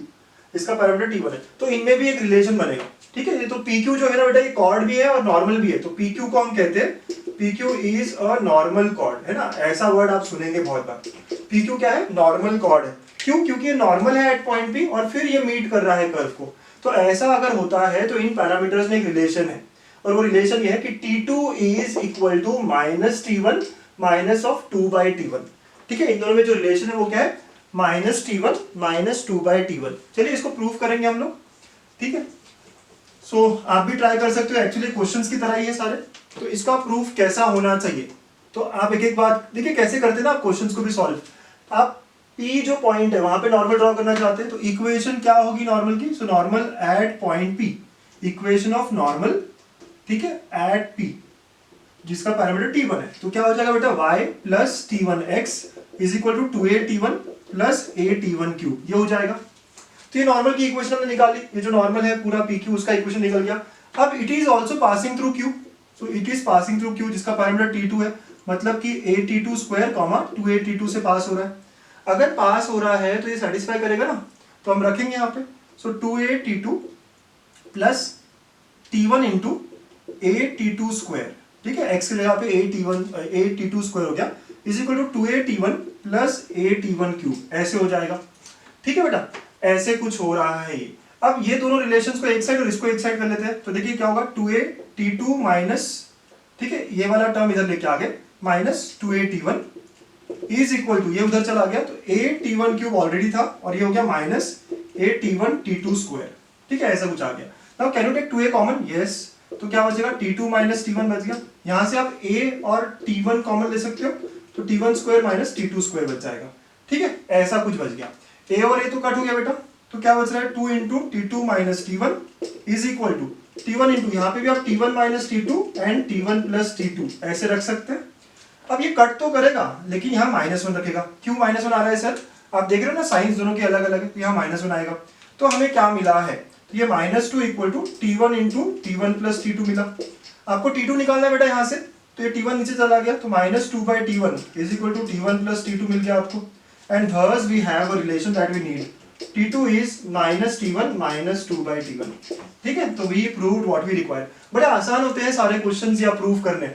इसका पैरामीटर t1 है। तो इनमें भी एक रिलेशन बनेगा, ठीक है। तो PQ जो है ना बेटा, ये कॉर्ड भी है और नॉर्मल भी है। तो PQ को हम कहते हैं, PQ is a normal cord, है ना। ऐसा वर्ड आप सुनेंगे बहुत बार। PQ क्या है, नॉर्मल कॉर्ड है। क्यों? क्योंकि ये नॉर्मल है एट पॉइंट P और फिर ये मीट कर रहा है कर्व को। तो ऐसा अगर होता है तो इन पैरामीटर्स में एक रिलेशन है, और वो रिलेशन ये है कि T2 is equal to minus T1 minus of 2/T1, ठीक है। इन दोनों में जो रिलेशन है वो क्या है, माइनस T1 माइनस 2/T1। चलिए इसको प्रूव करेंगे हम लोग, ठीक है। सो आप भी ट्राई कर सकते हो, एक्चुअली क्वेश्चंस की तरह ही है सारे। तो इसका प्रूफ कैसा होना चाहिए, तो आप एक एक बात देखिए कैसे करते हैं ना आप क्वेश्चंस को भी सॉल्व। आप P जो पॉइंट है वहां पे नॉर्मल ड्रॉ करना चाहते हैं, तो इक्वेशन क्या होगी नॉर्मल की, so normal at point P, equation of normal, ठीक है, एट P जिसका पैरामीटर T1 है। तो क्या हो जाएगा बेटा, y plus T1x is equal to 2a T1 plus a_t1 cube, ये हो जाएगा। तो ये नॉर्मल की इक्वेशन हमने निकाली, ये जो नॉर्मल है पूरा पी क्यू उसका इक्वेशन निकल गया। अब it is also passing through Q, so it is passing through Q जिसका पैरामीटर t2 है, मतलब कि a_t2 स्क्वायर 2a_t2 से पास हो रहा है। अगर पास हो रहा है तो ये सेटिस्फाई करेगा ना, तो हम रखेंगे यहाँ पे, सो 2a_t2 plus t1 into a_t2 square, ठीक है, x की जगह पे a_t2 स्क्वायर हो गया, is equal to 2a_t1 plus a_t1 cube, ऐसे हो जाएगा। ठीक है बेटा, ऐसे कुछ हो रहा है ये। अब ये दोनों रिलेशंस को एक साइड और इसको एक साइड कर लेते हैं, तो देखिए क्या होगा, 2a_t2 माइनस, ठीक है, ये वाला टर्म इधर लेके आ गए, minus 2a_t1 is equal to, ये उधर चला गया तो a_t1 क्यूब ऑलरेडी था और ये हो गया माइनस a_t1 t2 स्क्वायर, ठीक है, ऐसा कुछ आ गया। Now can you take 2a common, yes, तो क्या बचेगा, t2 माइनस t1 बच गया। यहां से आप a और t1 कॉमन ले सकते हो, तो t1 square minus t2 square बच जाएगा, ठीक है, ऐसा कुछ बच गया। a और a तो कट हो गया बेटा, तो क्या बच रहा है, 2 into t2 minus t1 is equal to t1 into, यहाँ पे भी आप t1 minus t2 and t1 plus t2 ऐसे रख सकते हैं। अब ये कट तो करेगा लेकिन यहाँ -1 रखेगा, क्यों -1 आ रहा है सर, आप देख रहे हो ना साइंस दोनों के अलग अलग है, तो यहाँ -1 आएगा। तो हमें क्या मिला है, तो ये -2 equal to t1 into t1 plus t2 मिला। आपको t2 निकालना है बेटा यहाँ से, तो ये t1 नीचे चला गया, तो -2/t1 is equal to t1 plus t2 मिल गया आपको, and thus we have a relation that we need, t2 is -t1 -2/t1, ठीक है। तो we proved what we require। बड़े आसान होते हैं सारे क्वेश्चंस या प्रूव करने,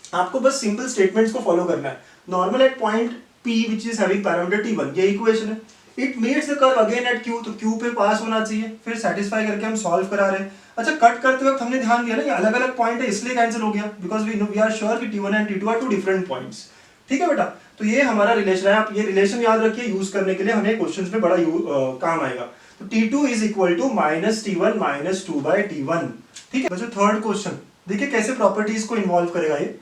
आपको बस सिंपल स्टेटमेंट्स को फॉलो करना है। Normal at point P which is having parameter t1, ये इक्वेशन है। It meets the curve again at Q, तो Q पे पास होना चाहिए, फिर सेटिस्फाई करके हम सॉल्व करा रहे हैं। अच्छा, कट करते वक्त हमने ध्यान दिया ना ये अलग अलग पॉइंट है इसलिए कैंसिल हो गया, बिकॉज वी आर श्योर कि t1 and t2 are two different points, ठीक है बेटा। तो ये हमारा रिलेशन है, आप ये रिलेशन याद रखिए, यूज करने के लिए हमें क्वेश्चंस में बड़ा काम आएगा। तो t2 is equal to -t1 -2/t1, ठीक है बच्चों। थर्ड क्वेश्चन देखिए कैसे प्रॉपर्टीज को इन्वॉल्व करेगा ये।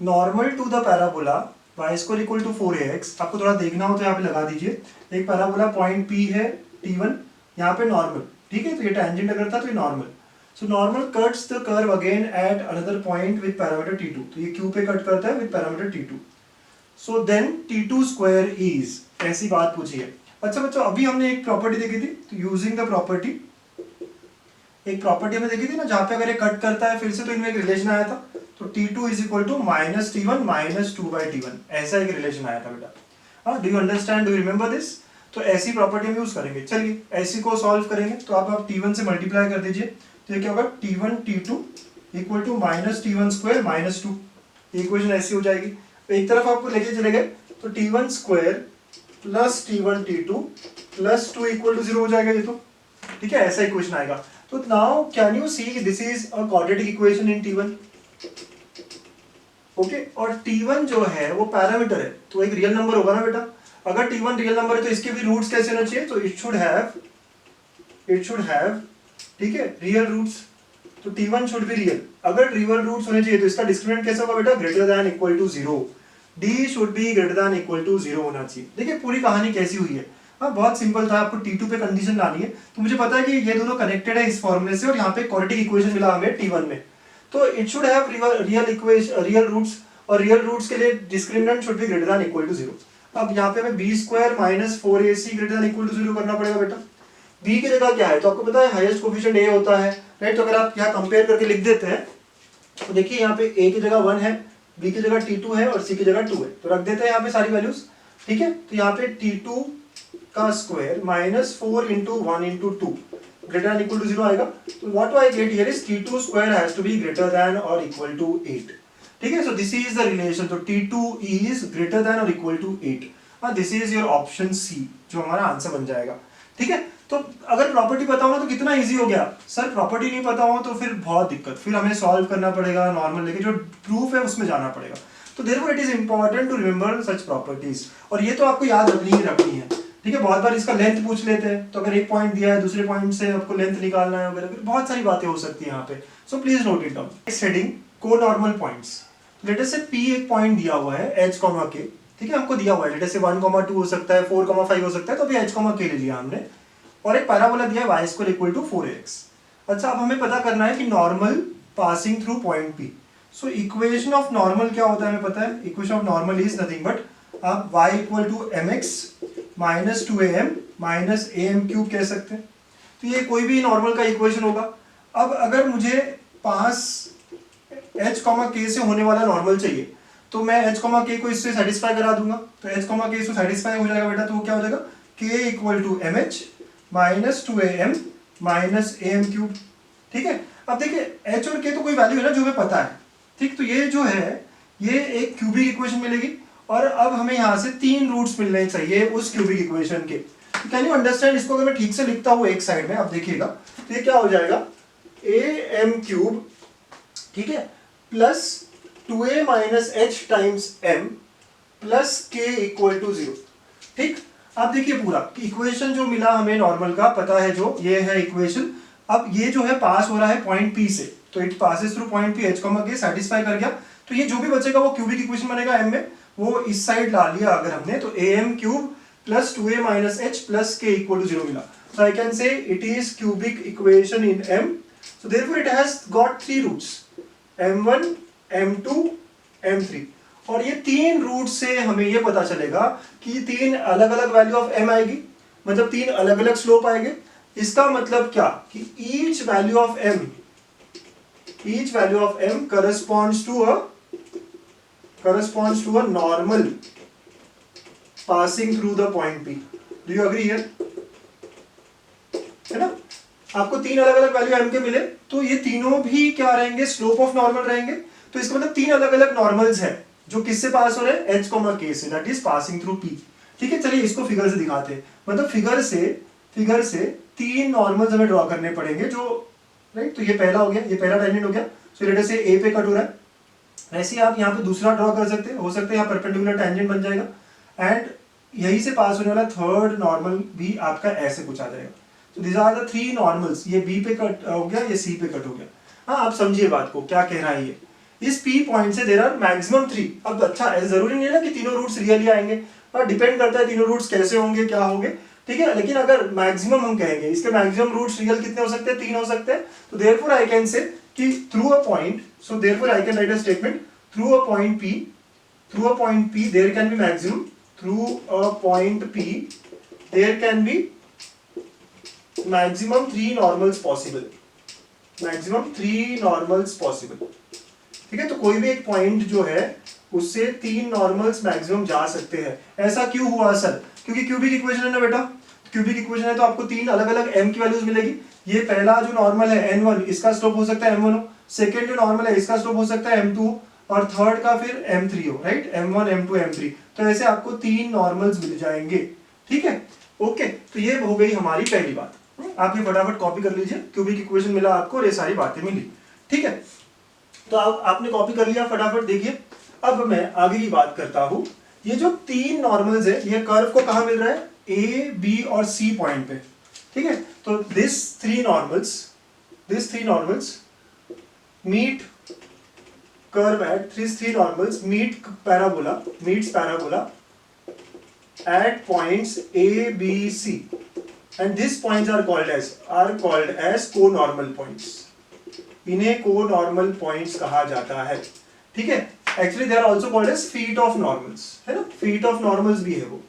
Normal to the parabola y square equal to 4ax, आपको थोड़ा देखना हो तो यहाँ पे लगा दीजिए। एक पैराबोला पॉइंट P है t1, यहाँ पे नॉर्मल, ठीक है, तो ये टेंजेंट अगर था तो ये normal. So normal cuts the curve again at another point with parameter t2, तो ये q पे कट करता है with parameter t2। So then t2 square is, ऐसी बात पूछी है। अच्छा बच्चों, अभी हमने एक प्रॉपर्टी देखी थी, तो यूजिंग द प्रॉपर्टी, एक प्रॉपर्टी हमने देखी थी ना जहाँ पे अगर ये कट करता है फिर से तो इनमें एक रिलेशन आया था, तो t2 is equal to -t1 -2/t1, ऐसा एक रिलेशन आया था बेटा। हाँ, do you understand, do you remember this. तो ऐसी प्रॉपर्टी हम यूज करेंगे। चलिए ऐसी को सॉल्व करेंगे, तो आप t1 से मल्टीप्लाई कर दीजिए, तो ये क्या होगा, t1 t2 equal to -t1 square -2, equation ऐसी हो जाएगी। एक तरफ आपको लेके चले गए तो t1 square plus t1 t2 plus 2 equal to 0 हो जाएगा ये तो, ठीक है, ऐसा इक्वेशन आएगा। तो now can you see this is a quadratic equation in t1, okay. और t1 जो है वो पैरामीटर है, तो एक रियल नंबर होगा ना बेटा। अगर t1 रियल नंबर है तो इसके भी रूट्स कैसे होना चाहिए, तो इट शुड हैव, ठीक है, रियल रूट्स, तो t1 शुड बी रियल। अगर रियल रूट्स होने चाहिए तो इसका डिस्क्रिमिनेंट कैसा होगा बेटा, greater than equal to 0, d should be greater than equal to 0 होना चाहिए। देखिए पूरी कहानी कैसी हुई है, हाँ बहुत सिंपल था, आपको t2 पे कंडीशन लानी है। तो मुझे पता है कि ये दोनों कनेक्टेड है इस फॉर्मूले से, और यहाँ पे क्वाड्रेटिक इक्वेशन मिला हमें t1 में, तो it should have real roots, और रियल रूट्स के लिए discriminant should be greater than equal to 0। अब यहाँ पे हमें b square minus 4ac greater than equal to 0 करना पड़ेगा बेटा। b की जगह क्या है, तो आपको पता है हाईएस्ट कोफिशिएंट a होता है, राइट। तो अगर आप यहाँ कंपेयर करके लिख देते हैं तो देखिए यहाँ पे a की जगह 1 है, b की जगह t2 है और c की जगह 2 है, तो रख देते हैं यहाँ पे सारी वैल्यूज, ठीक है। तो यहाँ पे t2 का square -4 into 1 into 2 greater than equal to 0 आएगा। तो what I get here is t2 square has to be greater than और इक्वल टू 8, ठीक है। So this is the relation, तो t2 इज ग्रेटर देन और equal to 8, हाँ this is your option C जो हमारा आंसर बन जाएगा, ठीक है। तो अगर प्रॉपर्टी पता हो ना तो कितना इजी हो गया। सर प्रॉपर्टी नहीं पता हो तो फिर बहुत दिक्कत, फिर हमें सॉल्व करना पड़ेगा, नॉर्मल लेके जो प्रूफ है उसमें जाना पड़ेगा। तो therefore it is important to remember such properties, और ये तो आपको याद रखनी ही रखनी है, ठीक है। बहुत बार इसका लेंथ पूछ लेते हैं, तो अगर एक पॉइंट दिया है दूसरे पॉइंट से आपको लेंथ निकालना है वगैरह, बहुत सारी बातें हो सकती है यहाँ पे। So please note it down. Next heading, को नॉर्मल पॉइंट्स। लेट अस से P एक पॉइंट दिया हुआ है h, k, ठीक है, हमको दिया हुआ है, लेट अस से 1, 2 हो सकता है, 4, 5 हो सकता है, तो अभी h, k ले लिया हमने, और एक पैराबोला दिया है y square equal to 4ax। अच्छा, अब हमें पता करना है कि normal passing through point P। So equation of normal क्या होता है हमें पता है, equation of normal is nothing but y equal to mx minus 2am minus am cube कह सकते हैं। तो ये कोई भी नॉर्मल का इक्वेशन होगा। अब अगर मुझे पास h k से होने वाला नॉर्मल चाहिए तो मैं h k को इससे सेटिस्फाई करा दूंगा। तो h k इसको सेटिस्फाई हो जाएगा बेटा, तो वो क्या हो जाएगा k equal to m h minus 2am minus am cube. ठीक है, अब देखिए h और k तो कोई वैल्यू है ना जो हमें पता है, ठीक। तो ये जो है ये एक क्यूबिक इक्वेशन मिलेगी और अब हमें यहाँ से 3 रूट्स मिलने चाहिए उस क्यूबिक इक्वेशन के। Can you understand? इसको अगर मैं ठीक से लिखता हूँ एक साइड में, आप देखिएगा तो ये क्या हो जाएगा am क्यूब, ठीक है, plus 2a minus h times m plus k equal to 0। ठीक, आप देखिए पूरा इक्वेशन जो मिला हमें नॉर्मल का पता है, जो ये है इक्वेशन। अब ये जो है पास हो रहा है पॉइंट P से, तो it passes through point P, h k satisfy कर गया। तो ये जो भी बचेगा वो क्यूबिक इक्वेशन बनेगा m में, वो इस साइड ला लिया अगर हमने, तो am cube plus 2a minus h plus k equal to 0 मिला। So I can say it is cubic equation in m. So therefore it has got 3 roots, m1, m2, m3। और ये 3 रूट से हमें ये पता चलेगा कि 3 अलग अलग वैल्यू ऑफ m आएगी, मतलब 3 अलग अलग स्लोप आएंगे। इसका मतलब क्या कि each value of m corresponds to a normal passing through the point P. Do you agree here? है ना, आपको 3 अलग अलग वैल्यू m के मिले तो ये तीनों भी क्या रहेंगे, स्लोप ऑफ नॉर्मल रहेंगे। तो इसका मतलब 3 अलग अलग नॉर्मल्स हैं जो किससे पास हो रहे हैं, h, k से, that is passing through P। ठीक है, चलिए इसको फिगर से दिखाते हैं। मतलब फिगर से 3 नॉर्मल्स हमें ड्रॉ करने पड़ेंगे जो, राइट। तो ये पहला हो गया, ये पहला टेंजेंट हो गया। सो लेट अस से a पे कट हो रहा है, ऐसे ही आप यहाँ पे दूसरा ड्रॉ कर सकते हैं, हो सकता है यहाँ परपेंडिकुलर टेंजेंट बन जाएगा एंड यहीं से पास होने वाला थर्ड नॉर्मल भी आपका ऐसे कुछ आ जाएगा। तो दिस आर द 3 नॉर्मल्स, ये B पे कट हो गया, ये C पे कट हो गया। हाँ, आप समझिए बात को, क्या कह रहा है ये। इस P पॉइंट से देयर आर मैक्सिमम 3। अब अच्छा, ऐसा जरूरी नहीं है ना कि तीनों रूट्स रियली आएंगे, पर डिपेंड करता है तीनों रूट्स कैसे होंगे, क्या होंगे, ठीक है। लेकिन अगर मैक्सिमम हम कहेंगे, इसके मैक्सिमम रूट्स रियल कितने हो सकते हैं, 3 हो सकते हैं। तो देयरफॉर आई कैन से कि through a point, so therefore I can write a statement through a point P there can be maximum, through a point P there can be maximum 3 normals possible, ठीक है। तो कोई भी एक point जो है उससे 3 नॉर्मल्स मैक्सिमम जा सकते हैं। ऐसा क्यों हुआ सर? क्योंकि क्यूबिक इक्वेशन है ना बेटा, क्यूबिक इक्वेशन है तो आपको 3 अलग अलग m की वैल्यूज मिलेगी। ये पहला जो नॉर्मल है n1, इसका स्लोप हो सकता है m1 हो, सेकेंड जो नॉर्मल है इसका स्लोप हो सकता है m2 हो, और थर्ड का फिर m3 हो, राइट, m1 m2 m3। तो ऐसे आपको 3 नॉर्मल्स मिल जाएंगे, ठीक है। ओके, तो ये हो गई हमारी पहली बात। आप ये फटाफट कॉपी कर लीजिए, क्यूबिक इक्वेशन मिला आपको और ये सारी बातें मिली, ठीक है। तो आपने कॉपी कर लिया, फटाफट देखिए। अब मैं आगे की बात करता हूं। ये जो 3 नॉर्मल्स है, ये कर्व को कहां मिल रहा है, A, B और C पॉइंट पे, ठीक है। तो this 3 normals meet curve at these 3 normals meets parabola at points A, B, C, and these points are called as co-normal points. इन्हें co-normal points कहा जाता है, ठीक है। Actually they are also called as feet of normals, है ना, feet of normals भी है वो।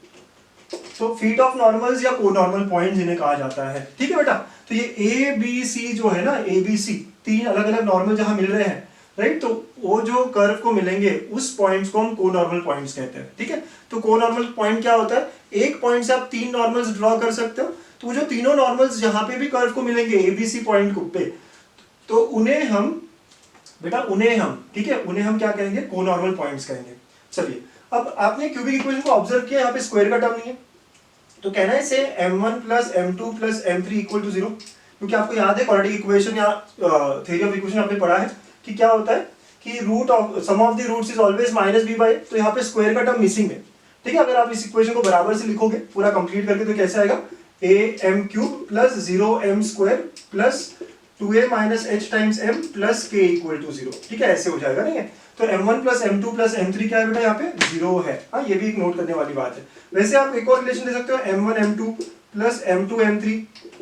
तो feet of normals या co-normal points इन्हें कहा जाता है, ठीक है बेटा। तो ये A, B, C जो है ना, A, B, C 3 अलग अलग नॉर्मल जहां मिल रहे हैं, राइट, तो वो जो कर्व को मिलेंगे उस पॉइंट्स को हम कोनॉर्मल पॉइंट्स कहते हैं, ठीक है। तो कोनॉर्मल पॉइंट क्या होता है, एक पॉइंट से आप 3 नॉर्मल्स ड्रॉ कर सकते हो। तो वो जो तीनों नॉर्मल्स जहां पे भी कर्व को मिलेंगे ABC पॉइंट पे, तो उन्हें हम ठीक है, उन्हें हम क्या कहेंगे, कोनॉर्मल पॉइंट्स कहेंगे। चलिए, अब आपने क्यूबिक इक्वेशन को ऑब्जर्व किया, यहाँ पे स्क्वायर का टर्म नहीं है, तो कहना है से m1 plus m2 plus m3 equal to 0, क्योंकि आपको याद है क्वाड्रेटिक इक्वेशन या थ्योरी ऑफ इक्वेशन आपने पढ़ा है कि क्या होता है कि root of sum of the roots is always minus b by, तो यहाँ पे स्क्वायर का टर्म मिसिंग है, ठीक है। अगर आप इस इक्वेशन को बराबर से लिखोगे पूरा कंप्लीट करके, तो कैसे आएगा, am cube plus 0m square plus 2a minus h times m plus k equal to 0, ठीक है, ऐसे हो जाएगा, नहीं है। तो m1 plus m2 plus m3 क्या है बेटा, यहाँ पे 0 है। हाँ, ये भी एक नोट करने वाली बात है। वैसे आप एक और रिलेशन दे सकते हो, m1 m2 plus m2 m3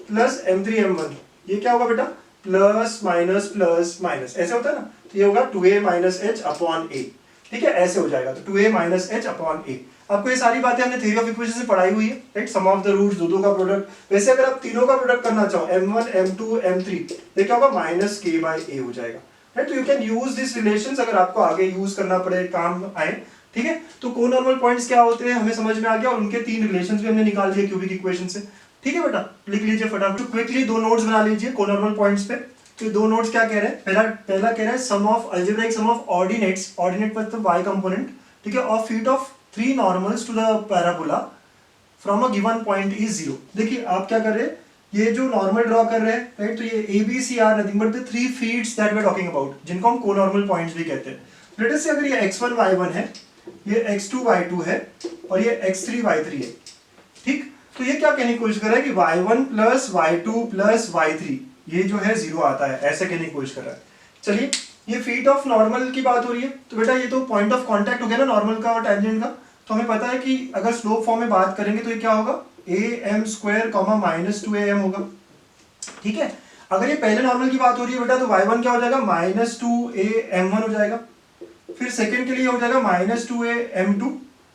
plus m3 m1, ये क्या होगा बेटा, प्लस माइनस, ऐसे होता है ना। तो ये होगा 2a minus h upon a, ठीक है, ऐसे हो जाएगा। तो 2a minus h upon a। आपको ये सारी बातें हमने थ्योरी ऑफ इक्वेशन से पढ़ाई हुई है, right. Sum of the roots, दो का प्रोडक्ट। वैसे अगर आप तीनों का प्रोडक्ट करना चाहो m1 m2 m3, ये क्या होगा माइनस k बाई a हो जाएगा, राइट। तो you can use this relations अगर आपको आगे यूज करना पड़े, काम आए, ठीक है। तो कोनॉर्मल पॉइंट्स क्या होते हैं हमें समझ में आ गया, और उनके तीन रिलेशंस भी हमने निकाल दिए क्यूबिक इक्वेशन से, ठीक है बेटा। लिख लीजिए फटाफट, क्विकली दो नोट्स बना लीजिए कोनॉर्मल पॉइंट्स पे। तो दो नोट्स क्या कह रहे हैं, पहला कह रहा है sum of algebraic sum of ordinates, ordinate मतलब y कंपोनेंट, ठीक है, of feet of 3 normals to the parabola from a given point is 0। देखिए आप क्या कर रहे हैं, ये जो नॉर्मल ड्रॉ कर रहे हैं, राइट। तो ये A B C are nothing but the 3 feet that we are talking about, जिनको हम कोनॉर्मल पॉइंट्स भी कहते हैं। लेट अस से अगर ये x1 y1 है, ये x2 y2 है, और ये x3 y3 है, ठीक। तो ये क्या कहने की कोशिश कर रहा है कि y1 plus y2 plus y3 ये जो है 0 आता है, ऐसा कहने की कोशिश कर रहा है। चलिए, ये फीट ऑफ नॉर्मल की बात हो रही है, तो बेटा ये तो पॉइंट ऑफ कांटेक्ट हो गया ना नॉर्मल का और टेंजेंट का। तो हमें पता है कि अगर स्लोप फॉर्म में बात करेंगे तो ये क्या होगा, am स्क्वायर माइनस 2am होगा, ठीक है। अगर ये पहले नॉर्मल की बात हो रही है बेटा, तो y1 क्या हो जाएगा माइनस 2am1 हो जाएगा, फिर सेकंड के लिए हो जाएगा माइनस 2am2,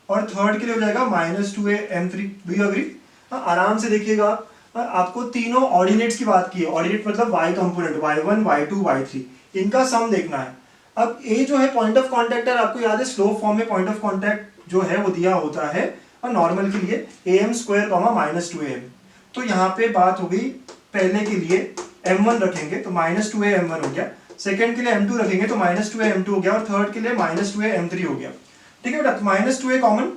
और थर्ड के लिए हो जाएगा minus 2am3। Do you agree? आराम से देखिएगा, आपको तीनों ऑर्डिनेट्स की बात की है, ऑर्डिनेट मतलब y component y1 y2 y3, इनका सम देखना है। अब a जो है पॉइंट ऑफ कांटेक्ट है, आपको याद है स्लोप फॉर्म में पॉइंट ऑफ कांटेक्ट जो है वो दिया होता है, और नॉर्मल के लिए am स्क्वायर माइनस 2am। तो यहाँ पे बात हो गई, पहले के लिए m1 रखेंगे तो माइनस 2am1 हो गया, सेकंड के लिए m2 रखेंगे तो माइनस 2am2 हो गया, और थर्ड के लिए माइनस 2am3 हो गया, ठीक है बेटा। Minus 2a common,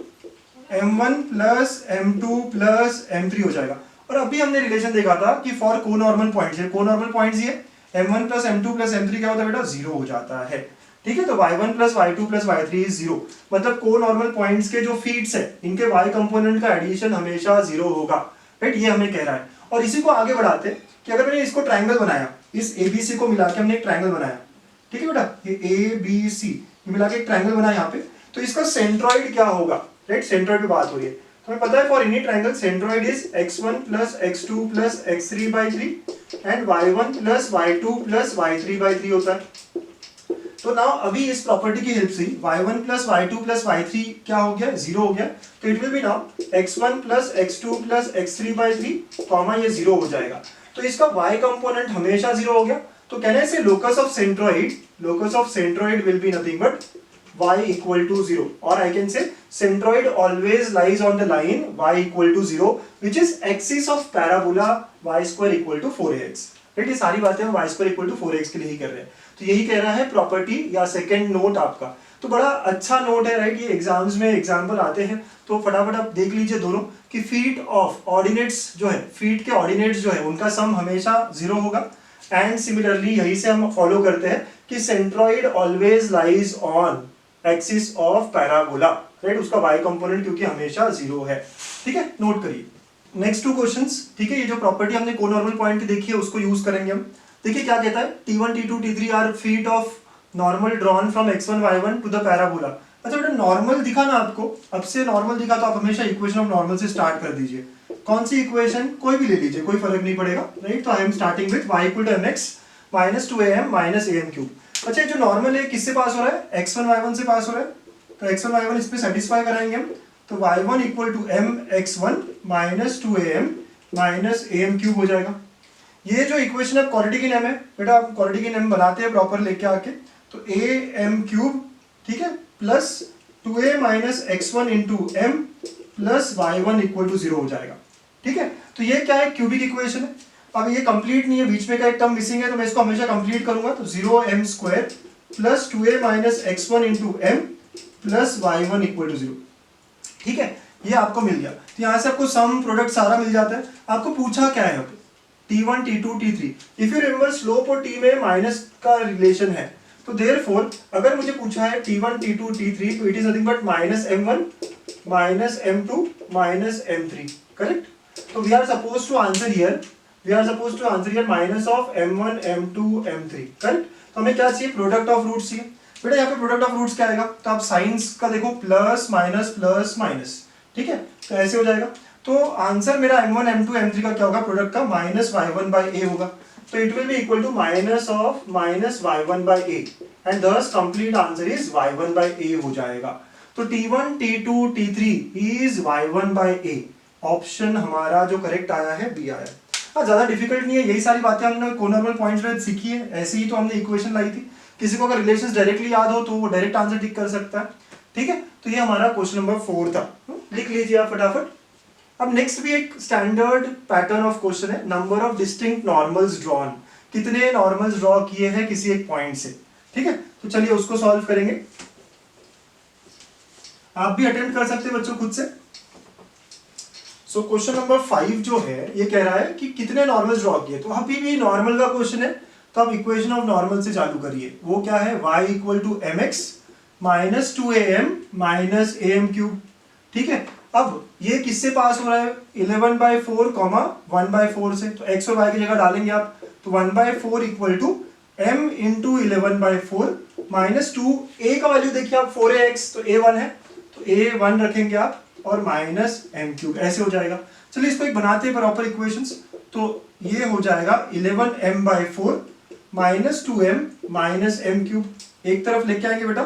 m1 plus m2 plus m3 हो जाएगा। और अभी हमने रिलेशन देखा था कि फॉर कोनॉर्मल पॉइंट्स, कोनॉर्मल पॉइंट्स ये m1 plus m2 plus m3 क्या होता है बेटा, 0 हो जाता है, ठीक है। तो y1 plus y2 plus y3 is 0, मतलब कोनॉर्मल पॉइंट्स के जो फीट्स है इनके y कंपोनेंट का एडिशन हमेशा 0 होगा, राइट। ये हमें कह रहा है। और इसी को आगे बढ़ाते कि अगर मैंने इसको ट्राइंगल बनाया, इस ABC को मिला के हमने एक ट्राइंगल बनाया, ठीक है बेटा, ये ABC मिला के एक ट्राइंगल बनाया यहाँ पे, तो इसका सेंट्रॉइड क्या होगा, राइट। सेंट्रॉइड पे बात हो रही है, तो हमें पता है for any triangle centroid is x1 plus x2 plus x3 by 3 and y1 plus y2 plus y3 by 3 होता है। तो नाउ अभी इस प्रॉपर्टी की हेल्प से y1 plus y2 plus y3 क्या हो गया, 0 हो गया। तो it will B now x1 plus x2 plus x3 by 3 comma ये 0 हो जाएगा। तो इसका y कंपोनेंट हमेशा 0 हो गया। तो कहने से locus of centroid will be nothing but y equal to 0, or I can say centroid always lies on the line y equal to 0 which is axis of parabola y square equal to 4ax, right. ये सारी बातें हम y square equal to 4ax के लिए ही कर रहे हैं। तो यही कह रहा है प्रॉपर्टी या सेकंड नोट आपका। तो बड़ा अच्छा नोट है, राइट। ये एग्जाम्स में एग्जाम्पल आते हैं, तो फटाफट आप देख लीजिए दोनों कि फीट ऑफ ऑर्डिनेट्स जो है, फीट के ऑर्डिनेट्स जो है उनका सम हमेशा 0 होगा। एंड सिमिलरली यही से हम फॉलो करते हैं कि centroid always lies on axis of parabola, right. उसका y कंपोनेंट क्योंकि हमेशा 0 है, ठीक है। नोट करिए नेक्स्ट 2 क्वेश्चंस, ठीक है। ये जो प्रॉपर्टी हमने कोनॉर्मल पॉइंट की देखी है उसको यूज करेंगे हम। देखिए क्या कहता है, t1 t2 t3 are feet of normal drawn from x1 y1 to the parabola. अच्छा बेटा नॉर्मल दिखा ना आपको, अब से नॉर्मल दिखा तो आप हमेशा इक्वेशन ऑफ नॉर्मल से स्टार्ट कर दीजिए। कौन सी इक्वेशन, कोई भी ले लीजिए, कोई फर्क नहीं पड़ेगा, राइट। तो I am starting with y equal to mx minus 2am minus am cube. अच्छा जो नॉर्मल है किससे पास हो रहा है, x1 y1 से पास हो रहा है, तो x1 y1 इस पे सेटिस्फाई कराएंगे हम। तो y1 equal to mx1 minus 2am minus am cube हो जाएगा। ये जो इक्वेशन है क्वाड्रेटिक इन m है बेटा, आप क्वाड्रेटिक इन m बनाते हैं प्रॉपर लेके आके, तो am क्यूब, ठीक है, plus 2a minus x1 into m plus y1 equal to 0 हो जाएगा, ठीक है। तो ये क्या है, क्यूबिक इक्वेशन है। अब ये कंप्लीट नहीं है, बीच में का एक टर्म मिसिंग है, तो मैं इसको हमेशा कंप्लीट करूंगा। तो 0m square plus 2a minus x1 into m plus y1 equal to 0, ठीक है। ये आपको मिल गया। तो यहाँ से आपको सम प्रोडक्ट सारा मिल जाता है। आपको पूछा क्या है यहाँ पे, t1 t2 t3। If you remember slope और t में माइनस का रिलेशन है, तो देयरफॉर अगर मुझे पूछा है t1 t2 t3 तो it is nothing but minus m1 minus m2 minus m3, correct. तो we are suppose to answer here, minus of m1 m2 m3, correct. तो हमें क्या चाहिए, प्रोडक्ट ऑफ रूट्स चाहिए। बेटा यहाँ पे प्रोडक्ट ऑफ रूट्स क्या आएगा, तो आप साइंस का देखो प्लस माइनस, ठीक है, तो ऐसे हो जाएगा। तो आंसर मेरा m1 m2 m3 का क्या होगा, प्रोडक्ट का माइनस y1 बाई a होगा। तो it will be equal to minus of minus y1 by a and thus complete answer is y1 by a हो जाएगा। तो T1 T2 T3 is y1 by a। Option हमारा जो correct आया है B आया है। हाँ, ज्यादा डिफिकल्ट नहीं है, यही सारी बातें हमने कोनॉर्मल पॉइंट्स में सीखी है, ऐसे ही तो हमने इक्वेशन लाई थी। किसी को अगर रिलेशंस डायरेक्टली याद हो तो वो डायरेक्ट आंसर टिक कर सकता है। ठीक है, तो ये हमारा क्वेश्चन नंबर 4 था, लिख लीजिए आप फटाफट। अब नेक्स्ट भी एक स्टैंडर्ड पैटर्न ऑफ क्वेश्चन है, number of distinct normals drawn, कितने नॉर्मल्स ड्रॉ किए हैं किसी एक पॉइंट से। ठीक है, तो चलिए उसको सॉल्व करेंगे। आप भी अटेम्प्ट कर सकते हैं बच्चों खुद से। सो क्वेश्चन नंबर 5 जो है ये कह रहा है कि कितने नॉर्मल्स ड्रॉ किए। तो अभी भी नॉर्मल का क्वेश्चन है, तो आप इक्वेशन ऑफ नॉर्मल से चालू करिए। वो क्या है, y equal to mx minus 2am minus am cube. ठीक है, अब ये किससे पास हो रहा है, 11/4 कॉमा 1/4 से। तो x और y की जगह डालेंगे आप, तो 1/4 equal to m into 11/4 minus 2। a का वैल्यू देखिए आप 4ax, तो a 1 है, तो a 1 रखेंगे आप और माइनस m क्यूब, ऐसे हो जाएगा। चलिए इसको एक बनाते हैं प्रॉपर इक्वेशंस। तो ये हो जाएगा 11m/4 minus 2m minus m cube. एक तरफ लेके आएंगे बेटा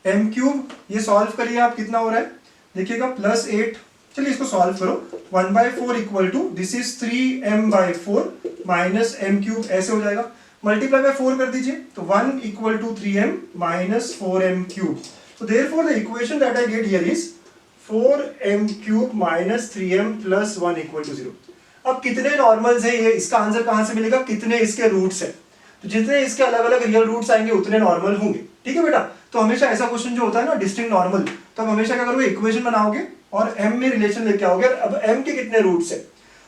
m क्यूब, ये सॉल्व करिए आप, कितना हो रहा है देखिएगा +8। चलिए इसको सॉल्व करो, 1/4 equal to this is 3m/4 minus m cube, ऐसे हो जाएगा। मल्टीप्लाई बाय 4 कर दीजिए, तो 1 equal to 3m minus 4m cube. So therefore the equation that I get here is 4m cube minus 3m plus 1 equal to 0। अब कितने normals है ये, इसका आंसर कहां से मिलेगा, कितने इसके रूट्स है। तो जितने इसके अलग अलग रियल रूट्स आएंगे उतने नॉर्मल होंगे। ठीक है बेटा, तो हमेशा ऐसा क्वेश्चन जो होता है ना डिस्टिंक्ट नॉर्मल, तो आप हमेशा क्या करोगे, इक्वेशन बनाओगे और m में रिलेशन लेके आओगे। अब m के कितने रूट्स है,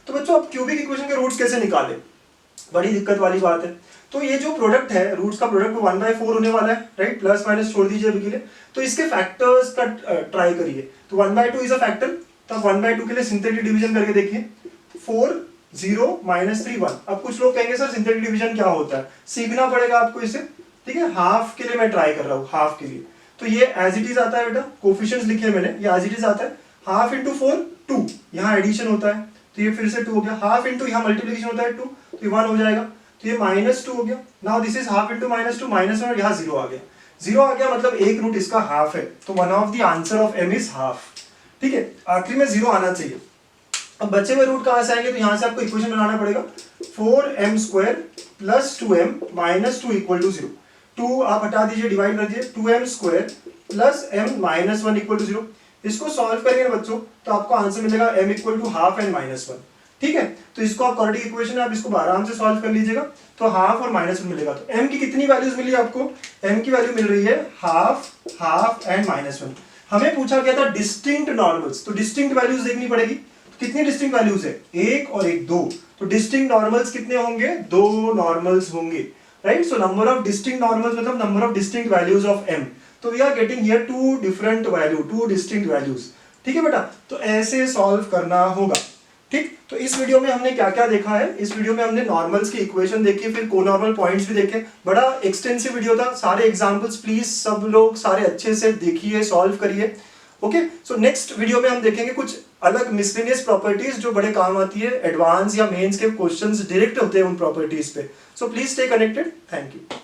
तो बच्चों अब क्यूबिक इक्वेशन के रूट्स कैसे निकाले, बड़ी दिक्कत वाली बात है। तो ये जो प्रोडक्ट है, रूट्स का प्रोडक्ट 1/4 होने वाला है, राइट, प्लस माइनस छोड़ दीजिए अभी के लिए। तो इसके फैक्टर्स का ट्राई करिए। तो 1/2 इज अ फैक्टर, तो आप 1/2 के लिए सिंथेटिक डिवीजन करके देखिए, 4 0 माइनस 3 1। अब कुछ लोग कहेंगे सर सिंथेटिक डिवीजन क्या होता है, सीखना पड़ेगा आपको इसे। ठीक है, हाफ के लिए मैं ट्राई कर रहा हूँ, हाफ के लिए। तो ये एज इट इज आता है बेटा, कोफिशिएंट्स लिखे मैंने, ये एज इट इज आता है। हाफ इंटू 4 2, यहाँ एडिशन होता है, तो ये फिर से 2 हो गया। हाफ इंटू यहाँ मल्टीप्लिकेशन होता है 2, तो ये 1 हो जाएगा, तो ये -2 हो गया। Now this is half into -2 -1, और यहाँ 0 आ गया। 0 आ गया मतलब एक रूट इसका हाफ है, तो one of the answer of m is half. ठीक है, आखिरी में 0 आना चाहिए। अब बचे हुए रूट कहां से आएंगे, तो यहां से आपको इक्वेशन बनाना पड़ेगा, 4m² plus 2m minus 2 equal to 0। 2 आप हटा दीजिए, डिवाइड कर दीजिए, 2m² plus m minus 1 equal to 0। इसको सॉल्व करेंगे बच्चों तो आपको आंसर मिलेगा m equal to half and -1। ठीक है, तो इसको आप क्वाड्रेटिक इक्वेशन है, आप इसको आराम से सॉल्व कर लीजिएगा, तो हाफ और -1 मिलेगा। तो m की कितनी वैल्यूज मिली आपको, m की वैल्यू मिल रही है हाफ, हाफ एंड -1। हमें पूछा गया था डिस्टिंक्ट नॉर्मल्स, तो डिस्टिंक्ट वैल्यूज देखनी पड़ेगी। तो कितनी डिस्टिंक्ट वैल्यूज है, 1 और 1 2। तो डिस्टिंक्ट नॉर्मल्स कितने होंगे, 2 नॉर्मल्स होंगे, right. So number of distinct normals मतलब number of distinct values of m। तो we are getting here 2 different value, 2 distinct values. ठीक है बेटा, तो ऐसे सॉल्व करना होगा। ठीक, तो इस वीडियो में हमने क्या क्या देखा है, इस वीडियो में हमने नॉर्मल्स की इक्वेशन देखी, फिर कोनॉर्मल पॉइंट्स भी देखे। बड़ा एक्सटेंसिव वीडियो था, सारे एग्जांपल्स प्लीज सब लोग सारे अच्छे से देखिए, सॉल्व करिए। ओके, सो नेक्स्ट वीडियो में हम देखेंगे कुछ अलग मिसलेनियस प्रॉपर्टीज जो बड़े काम आती है, एडवांस या मेंस के क्वेश्चंस डायरेक्ट होते हैं उन प्रॉपर्टीज पे। So please stay connected, thank you.